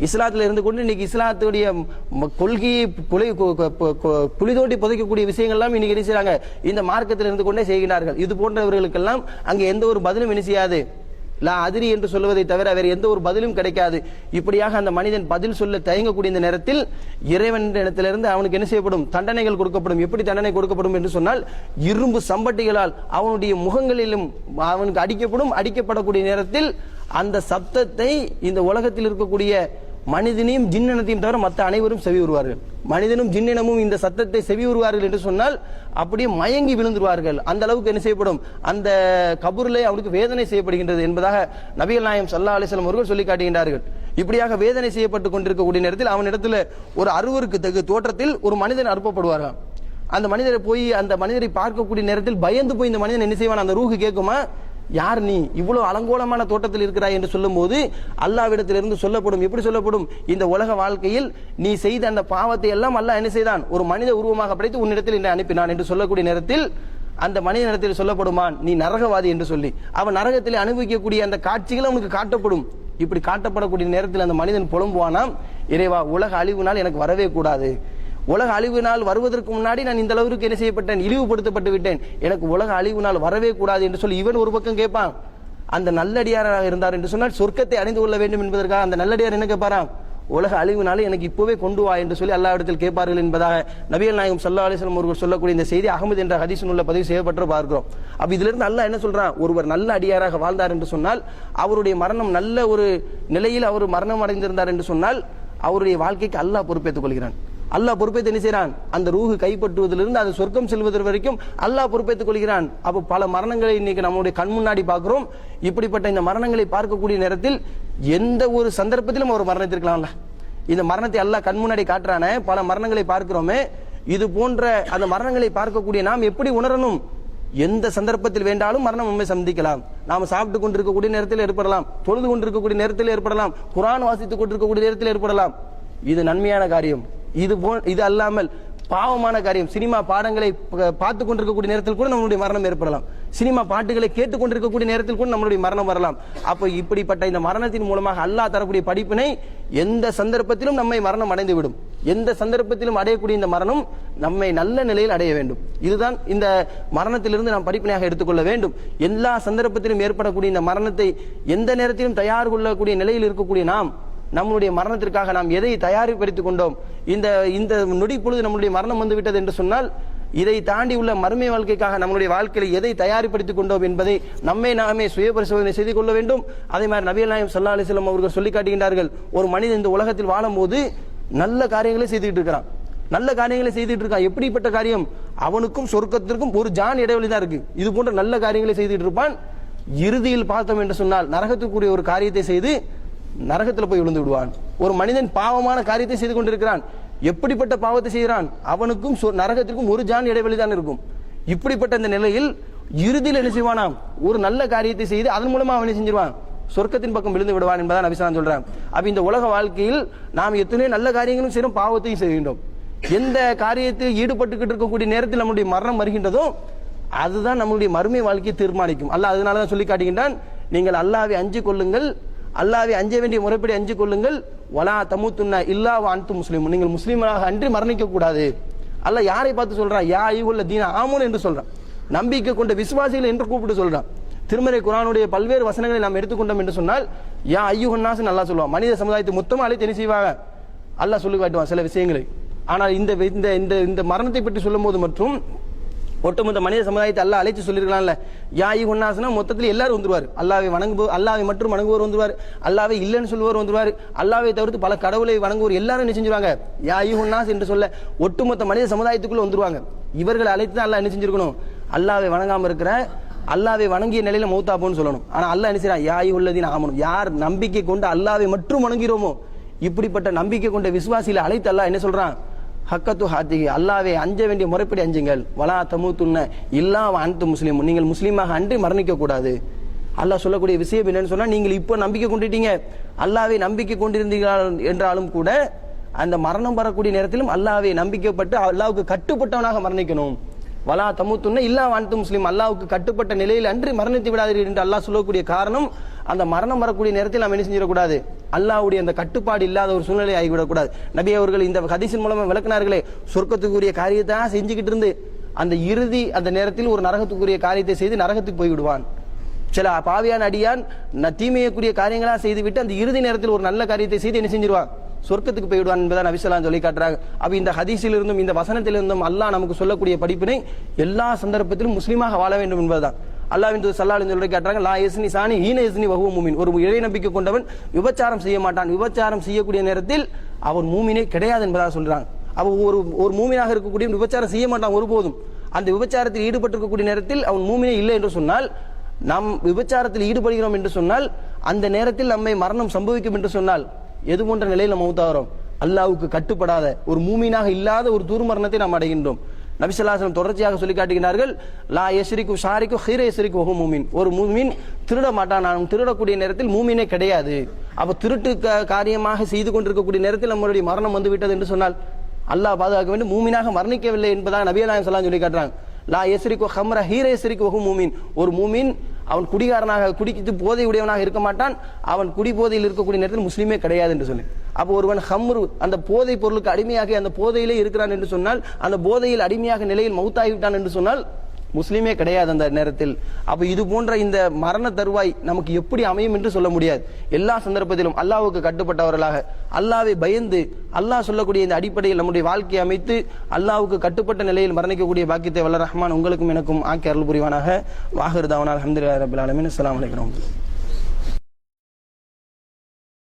இஸ்லாத்துல இருந்து கொண்டு இன்னைக்கு இஸ்லாத்துடைய கொள்கையை குழி தோண்டி புதைக்கக்கூடிய விஷயங்கள் எல்லாம் இன்னைக்கு என்ன செய்றாங்க, இந்த மார்க்கத்தில் இருந்து கொண்டே செய்கிறார்கள். இது போன்றவர்களுக்கெல்லாம் அங்க எந்த ஒரு பதிலும் என்ன செய்யாது, லா அதிரி என்று சொல்வதை தவிர வேறு எந்த ஒரு பதிலும் கிடைக்காது. இப்படியாக அந்த மனிதன் பதில் சொல்ல தயங்கக்கூடிய இந்த நேரத்தில் இறைவன் இடத்திலிருந்து அவனுக்கு என்ன செய்யப்படும், தண்டனைகள் கொடுக்கப்படும். எப்படி தண்டனை கொடுக்கப்படும் என்று சொன்னால், இரும்பு சம்பட்டிகளால் அவனுடைய முகங்களிலும் அவனுக்கு அடிக்கப்படும். அடிக்கப்படக்கூடிய நேரத்தில் அந்த சப்தத்தை இந்த உலகத்தில் இருக்கக்கூடிய மனிதனையும் ஜின்னனத்தையும் தவிர மற்ற அனைவரும் செவி உருவார்கள். மனிதனும் ஜின்னினமும் இந்த சத்தத்தை செவி உருவார்கள் என்று சொன்னால் அப்படியே மயங்கி விழுந்துருவார்கள். அந்த அளவுக்கு என்ன செய்யப்படும், அந்த கபூரிலே அவனுக்கு வேதனை செய்யப்படுகின்றது என்பதாக நபிகள் நாயகம் ஸல்லல்லாஹு அலைஹி வஸல்லம் அவர்கள் சொல்லி காட்டுகின்றார்கள். இப்படியாக வேதனை செய்யப்பட்டு கொண்டிருக்கக்கூடிய நேரத்தில் அவனிடத்தில் ஒரு அருவருக்கு தகு தோற்றத்தில் ஒரு மனிதன் அறுப்பப்படுவார்கள். அந்த மனிதரை போய் அந்த மனிதரை பார்க்கக்கூடிய நேரத்தில் பயந்து போய் இந்த மனிதன் என்ன செய்வான், அந்த ரூஹு கேட்குமா, யார் நீ, இவ்வளவு அலங்கோலமான தோட்டத்தில் இருக்கிறாய் என்று சொல்லும் போது அல்லாஹ்விடத்திலிருந்து சொல்லப்படும். எப்படி சொல்லப்படும், இந்த உலக வாழ்க்கையில் நீ செய்த அந்த பாவத்தை எல்லாம் அல்லாஹ் என்ன செய்தான், ஒரு மனித உருவமாக படைத்து உன்னிடத்தில் என்னை அனுப்பினான் என்று சொல்லக்கூடிய நேரத்தில் அந்த மனிதனிடத்தில் சொல்லப்படுமான், நீ நரகவாதி என்று சொல்லி அவன் நரகத்தில் அனுபவிக்கக்கூடிய அந்த காட்சிகள் அவனுக்கு காட்டப்படும். இப்படி காட்டப்படக்கூடிய நேரத்தில் அந்த மனிதன் புலம்புவானாம், இறைவா உலக அழிவுனால் எனக்கு வரவே கூடாது, உலக அழிவு நாள் வருவதற்கு முன்னாடி நான் இந்த அளவுக்கு என்ன செய்யப்பட்டேன், இழிவுபடுத்தப்பட்டு விட்டேன், எனக்கு உலக அழிவு நாள் வரவே கூடாது என்று சொல்லி இவன் ஒரு பக்கம் கேட்பான். அந்த நல்லடியாராக இருந்தார் என்று சொன்னால் சொர்க்கத்தை அடைந்து கொள்ள வேண்டும் என்பதற்காக அந்த நல்லடியார் என்ன கேட்பாராம், உலக அழிவுனால எனக்கு இப்பவே கொண்டு வா என்று சொல்லி அல்லாஹ்விடத்தில் கேட்பார்கள் என்பதாக நபிகள் நாயகம் ஸல்லல்லாஹு அலைஹி வஸல்லம் அவர்கள் சொல்லக்கூடிய இந்த செய்தி அஹ்மத் என்ற ஹதீஸ் நூல்ல பதிவு செய்யப்பட்டு பார்க்கிறோம். அப்ப இதிலிருந்து அல்லாஹ் என்ன சொல்றான், ஒருவர் நல்ல அடியாராக வாழ்ந்தார் என்று சொன்னால், அவருடைய மரணம் நல்ல ஒரு நிலையில் அவர் மரணம் அடைந்திருந்தார் என்று சொன்னால் அவருடைய வாழ்க்கைக்கு அல்லாஹ் பொறுப்பேற்றுக் கொள்கிறான். அல்லாஹ் பொறுப்பேற்று என்ன செய்யறான், அந்த ரூஹு கைப்பற்றுவதிலிருந்து அது சொர்க்கம் செல்வதற்கு வரைக்கும் அல்லாஹ் பொறுப்பேற்றுக் கொள்கிறான். அப்போ பல மரணங்களை இன்னைக்கு நம்முடைய கண் முன்னாடி பார்க்கிறோம். இப்படிப்பட்ட இந்த மரணங்களை பார்க்கக்கூடிய நேரத்தில் எந்த ஒரு சந்தர்ப்பத்திலும் ஒரு மரணத்திற்கலாம்ல, இந்த மரணத்தை அல்லாஹ் கண் முன்னாடி காட்டுறான, பல மரணங்களை பார்க்கிறோமே. இது போன்ற அந்த மரணங்களை பார்க்கக்கூடிய நாம் எப்படி உணரணும், எந்த சந்தர்ப்பத்தில் வேண்டாலும் மரணம் நம்மை சந்திக்கலாம். நாம் சாப்பிட்டு கொண்டிருக்கக்கூடிய நேரத்தில் ஏற்படலாம், தொழுது கொண்டிருக்கக்கூடிய நேரத்தில் ஏற்படலாம், குர்ஆன் வாசித்துக் கொண்டிருக்கக்கூடிய நேரத்தில் ஏற்படலாம். இது நன்மையான காரியம். இது அல்லாமல் பாவமான காரியம், சினிமா பாடங்களை பார்த்து கொண்டிருக்கக்கூடிய நேரத்தில் கூட நம்மளுடைய மரணம் ஏற்படலாம். சினிமா பாட்டுகளை கேட்டுக் கொண்டிருக்கக்கூடிய நேரத்தில் கூட நம்மளுடைய மரணம் வரலாம். அப்போ இப்படிப்பட்ட இந்த மரணத்தின் மூலமாக அல்லாஹ் தரக்கூடிய படிப்பினை எந்த சந்தர்ப்பத்திலும் நம்மை மரணம் அடைந்து விடும். எந்த சந்தர்ப்பத்திலும் அடையக்கூடிய இந்த மரணம் நம்மை நல்ல நிலையில் அடைய வேண்டும். இதுதான் இந்த மரணத்திலிருந்து நாம் படிப்பினையாக எடுத்துக்கொள்ள வேண்டும். எல்லா சந்தர்ப்பத்திலும் ஏற்படக்கூடிய இந்த மரணத்தை எந்த நேரத்திலும் தயார் கொள்ளக்கூடிய நிலையில் இருக்கக்கூடிய நாம் நம்முடைய மரணத்திற்காக நாம் எதை தயாரிப்படுத்திக் கொண்டோம், இந்த நொடி பொழுது நம்முடைய மரணம் வந்து விட்டது என்று சொன்னால் இதை தாண்டி உள்ள மறுமை வாழ்க்கைக்காக நம்முடைய வாழ்க்கையில் எதை தயாரிப்படுத்திக் கொண்டோம் என்பதை நம்மை நாமே சுய பரிசோதனை செய்து கொள்ள வேண்டும். அதே மாதிரி நபிகள் நாயகம் ஸல்லல்லாஹு அலைஹி வஸல்லம் அவர்கள் சொல்லி காட்டுகின்றார்கள், ஒரு மனிதன் இந்த உலகத்தில் வாழும் போது நல்ல காரியங்களை செய்துட்டு இருக்கிறான், நல்ல காரியங்களை செய்துட்டு இருக்கான். எப்படிப்பட்ட காரியம், அவனுக்கும் சொர்க்கத்திற்கும் ஒரு ஜான் இடைவெளி தான் இருக்கு. இது போன்ற நல்ல காரியங்களை செய்துட்டு இருப்பான். இறுதியில் பார்த்தோம் என்று சொன்னால் நரகத்துக்குரிய ஒரு காரியத்தை செய்து நரகத்தில் போய் விழுந்து விடுவான். ஒரு மனிதன் பாவமான காரியத்தை செய்து கொண்டிருக்கிறான். எப்படிப்பட்ட பாவத்தை செய்கிறான், அவனுக்கும் நரகத்திற்கும் ஒரு ஜான் இடைவெளி தான் இருக்கும். இப்படிப்பட்ட இந்த நிலையில் இறுதியில் என்ன செய்வானாம், ஒரு நல்ல காரியத்தை செய்து அதன் மூலமா அவனை செஞ்சிருவான், சொர்க்கத்தின் பக்கம் விழுந்து விடுவான் என்பதான் நபி ஸல்லல்லாஹு அலைஹி வஸல்லம் சொல்றான். அப்ப இந்த உலக வாழ்க்கையில் நாம் எத்தனை நல்ல காரியங்களும் செய்யறோம், பாவத்தையும் செய்கின்றோம். எந்த காரியத்தில் ஈடுபட்டுக்கிட்டு இருக்கக்கூடிய நேரத்தில் நம்முடைய மரணம் வருகின்றதோ அதுதான் நம்முடைய மறுமை வாழ்க்கையை தீர்மானிக்கும். அல்லாஹ் அதனாலதான் சொல்லி காட்டுகின்றான், நீங்கள் அல்லாஹ்வை அஞ்சிக் கொள்ளுங்கள், அல்லாஹ்வை அஞ்ச வேண்டிய முறைப்படி அஞ்சிக் கொள்ளுங்கள், வலா தமூத்துன்னா இல்லா வ அன்தும் முஸ்லிமூன், நீங்கள் முஸ்லிமாக அன்றி மரணிக்க கூடாது. அல்லாஹ் யாரை பார்த்து சொல்றான், யா அய்யுஹல்லதீன ஆமனூ என்று சொல்றான், நம்பிக்கை கொண்ட விசுவாசிகள் என்று கூப்பிட்டு சொல்றான். திருமறை குர்ஆனுடைய பல்வேறு வசனங்களை நாம் எடுத்துக்கொண்டோம் என்று சொன்னால் யா அய்யுஹன்னாஸ் அல்லாஹ் சொல்லுவான். மனித சமுதாயத்தை மொத்தமாக அழைத்து என்ன செய்வாங்க, அல்லாஹ் சொல்லி காட்டுவான் சில விஷயங்களை. ஆனால் இந்த மரணத்தை பற்றி சொல்லும் போது மற்றும் ஒட்டுமொத்த மனித சமுதாயத்தை அல்லாஹ் அழைத்து சொல்லியிருக்கலாம்ல, யா அய்யுஹன்னாஸ்னா மொத்தத்தில் எல்லாரும் வந்துருவார். அல்லாஹ்வை மட்டும் வணங்குவோர் வந்துருவார், அல்லாஹ்வை இல்லைன்னு சொல்லுவோர் வந்துருவார், அல்லாஹ்வை தவிர்த்து பல கடவுளை வணங்குவோர் எல்லாரும் என்ன செஞ்சிருவாங்க, யா அய்யுஹன்னாஸ் என்று சொல்ல ஒட்டுமொத்த மனித சமுதாயத்துக்குள்ள வந்துருவாங்க. இவர்களை அழைத்து தான் அல்லாஹ் என்ன செஞ்சிருக்கணும், அல்லாஹ்வை வணங்காம இருக்கிற அல்லாஹ்வை வணங்கிய நிலையில மௌத்தாப்போன்னு சொல்லணும். ஆனா அல்லாஹ் என்ன செய்யறான், யா அய்யுஹல்லதீன ஆமனூ, யார் நம்பிக்கை கொண்டு அல்லாஹ்வை மட்டும் வணங்குகிறோமோ இப்படிப்பட்ட நம்பிக்கை கொண்ட விசுவாசிகளை அழைத்து அல்லாஹ் என்ன சொல்றான், ஹக்கத்து ஹாத்திகி, அல்லாஹ்வை அஞ்ச வேண்டிய முறைப்படி அஞ்சுங்கள், வலா தமூத்துன்ன இல்லா வ அன்தும் முஸ்லிமூன், நீங்கள் முஸ்லீமாக அன்றி மரணிக்க கூடாது. அல்லாஹ் சொல்லக்கூடிய விஷயம் என்னன்னு சொன்னா, நீங்கள் இப்போ நம்பிக்கை கொண்டுட்டீங்க, அல்லாஹ்வை நம்பிக்கை கொண்டிருந்தீர்கள் என்றாலும் கூட அந்த மரணம் வரக்கூடிய நேரத்திலும் அல்லாஹ்வை நம்பிக்கைப்பட்டு அல்லாஹ்வுக்கு கட்டுப்பட்டவனாக மரணிக்கணும். வலா தமுத்துன்ன இல்லா வான்து முஸ்லிம், அல்லாஹ்வுக்கு கட்டுப்பட்ட நிலையில் அன்றி மரணித்து விடாதீர்கள் என்று அல்லாஹ் சொல்லக்கூடிய காரணம், அந்த மரணம் வரக்கூடிய நேரத்தில் நாம் என்ன செஞ்சிடக்கூடாது, அல்லாஹ்வுடைய அந்த கட்டுப்பாடு இல்லாத ஒரு சூழ்நிலை ஆகிவிடக்கூடாது. நபி அவர்கள் இந்த ஹதீஸின் மூலமா விளக்குனார்களே, சொர்க்கத்துக்குரிய காரியத்தை செஞ்சுக்கிட்டு இருந்து அந்த இறுதி அந்த நேரத்தில் ஒரு நரகத்துக்குரிய காரியத்தை செய்து நரகத்துக்கு போய்விடுவான். சில பாவியான அடியான் தீமையக்கூடிய காரியங்களா செய்துவிட்டு அந்த இறுதி நேரத்தில் ஒரு நல்ல காரியத்தை செய்து என்ன செஞ்சிருவான், சொர்க்கத்துக்கு போய்விடுவான் என்பதை நபி ஸல்லல்லாஹு அலைஹி சொல்லி காட்டுறாங்க. அப்ப இந்த ஹதீஸிலிருந்தும் இந்த வசனத்திலிருந்தும் அல்லாஹ் நமக்கு சொல்லக்கூடிய படிப்பினை எல்லா சந்தர்ப்பத்திலும் முஸ்லீமாக வாழ வேண்டும் என்பதுதான். அல்லாஹ்வின் தூதர் ஸல்லல்லாஹு அலைஹி சொல்லி காட்டுறாங்க, லா யஸ்னி சானி ஹீன யஸ்னி வஹுவ மூமின், ஒரு இறை நம்பிக்கை கொண்டவன் விபச்சாரம் செய்ய மாட்டான், விபச்சாரம் செய்யக்கூடிய நேரத்தில் அவன் மூமினே கிடையாது என்பதாக சொல்றாங்க. அவ ஒரு மூமினாக இருக்கக்கூடிய விபச்சாரம் செய்ய மாட்டான் ஒருபோதும். அந்த விபச்சாரத்தில் ஈடுபட்டிருக்கக்கூடிய நேரத்தில் அவன் மூமினே இல்லை என்று சொன்னால், நாம் விபச்சாரத்தில் ஈடுபடுகிறோம் என்று சொன்னால், அந்த நேரத்தில் நம்மை மரணம் சம்பவிக்கும் என்று சொன்னால் எது போன்ற நிலையில் நம்ம மௌத்தாகிறோம், அல்லாஹ்வுக்கு கட்டுப்படாத ஒரு மூமினாக இல்லாத ஒரு துர்மரணத்தை நாம் அடைகின்றோம். நபி ஸல்லல்லாஹு அலைஹி வஸல்லம் தொடர்ச்சியாக சொல்லி காட்டுகிறார்கள், லா யஸ்ரிகு ஷாரிகு ஹைர யஸ்ரிகு வஹு மூமின், ஒரு மூமின் திருட மாட்டான், நான் திருடக்கூடிய நேரத்தில் மூமினே கிடையாது. அப்ப திருட்டு காரியமாக செய்து கொண்டிருக்கக்கூடிய நேரத்தில் நம்மளுடைய மரணம் வந்து விட்டது என்று சொன்னால் அல்லாஹ் பாதுகாக்க வேண்டும், மூமினாக மரணிக்கவில்லை என்பதாக நபிகள் நாயகம் ஸல்லல்லாஹு அலைஹி வஸல்லம் சொல்லி காட்டுறாங்க. லா யஸ்ரிகு ஹம்ர ஹீர யஸ்ரிகு வஹு மூமின், ஒரு மூமின் அவன் குடிகாரனாக குடிக்கிட்டு போதை உடையவனாக இருக்க மாட்டான், அவன் குடி போதையில் இருக்கக்கூடிய நேரத்தில் முஸ்லீமே கிடையாது என்று சொல்லி. அப்போ ஒருவன் ஹம்ரு அந்த போதை பொருளுக்கு அடிமையாக அந்த போதையிலே இருக்கிறான் என்று சொன்னால், அந்த போதையில் அடிமையாக நிலையில் மௌத்தாகிவிட்டான் என்று சொன்னால் முஸ்லீமே கிடையாது அந்த நேரத்தில். அப்ப இது போன்ற இந்த மரண தருவாய் நமக்கு எப்படி அமையும் என்று சொல்ல முடியாது. எல்லா சந்தர்ப்பத்திலும் அல்லாஹ்வுக்கு கட்டுப்பட்டவர்களாக, அல்லாஹ்வை பயந்து, அல்லாஹ் சொல்லக்கூடிய இந்த அடிப்படையில் நம்முடைய வாழ்க்கையை அமைத்து அல்லாஹ்வுக்கு கட்டுப்பட்ட நிலையில் மரணிக்கக்கூடிய பாக்கியத்தை வல்ல ரஹ்மான் உங்களுக்கும் எனக்கும் ஆக்கி அருள் புரிவானாக. வாஹிர் தாவனா அல்ஹம்துலில்லாஹி ரப்பில் ஆலமீன். அஸ்ஸலாமு அலைக்கும்.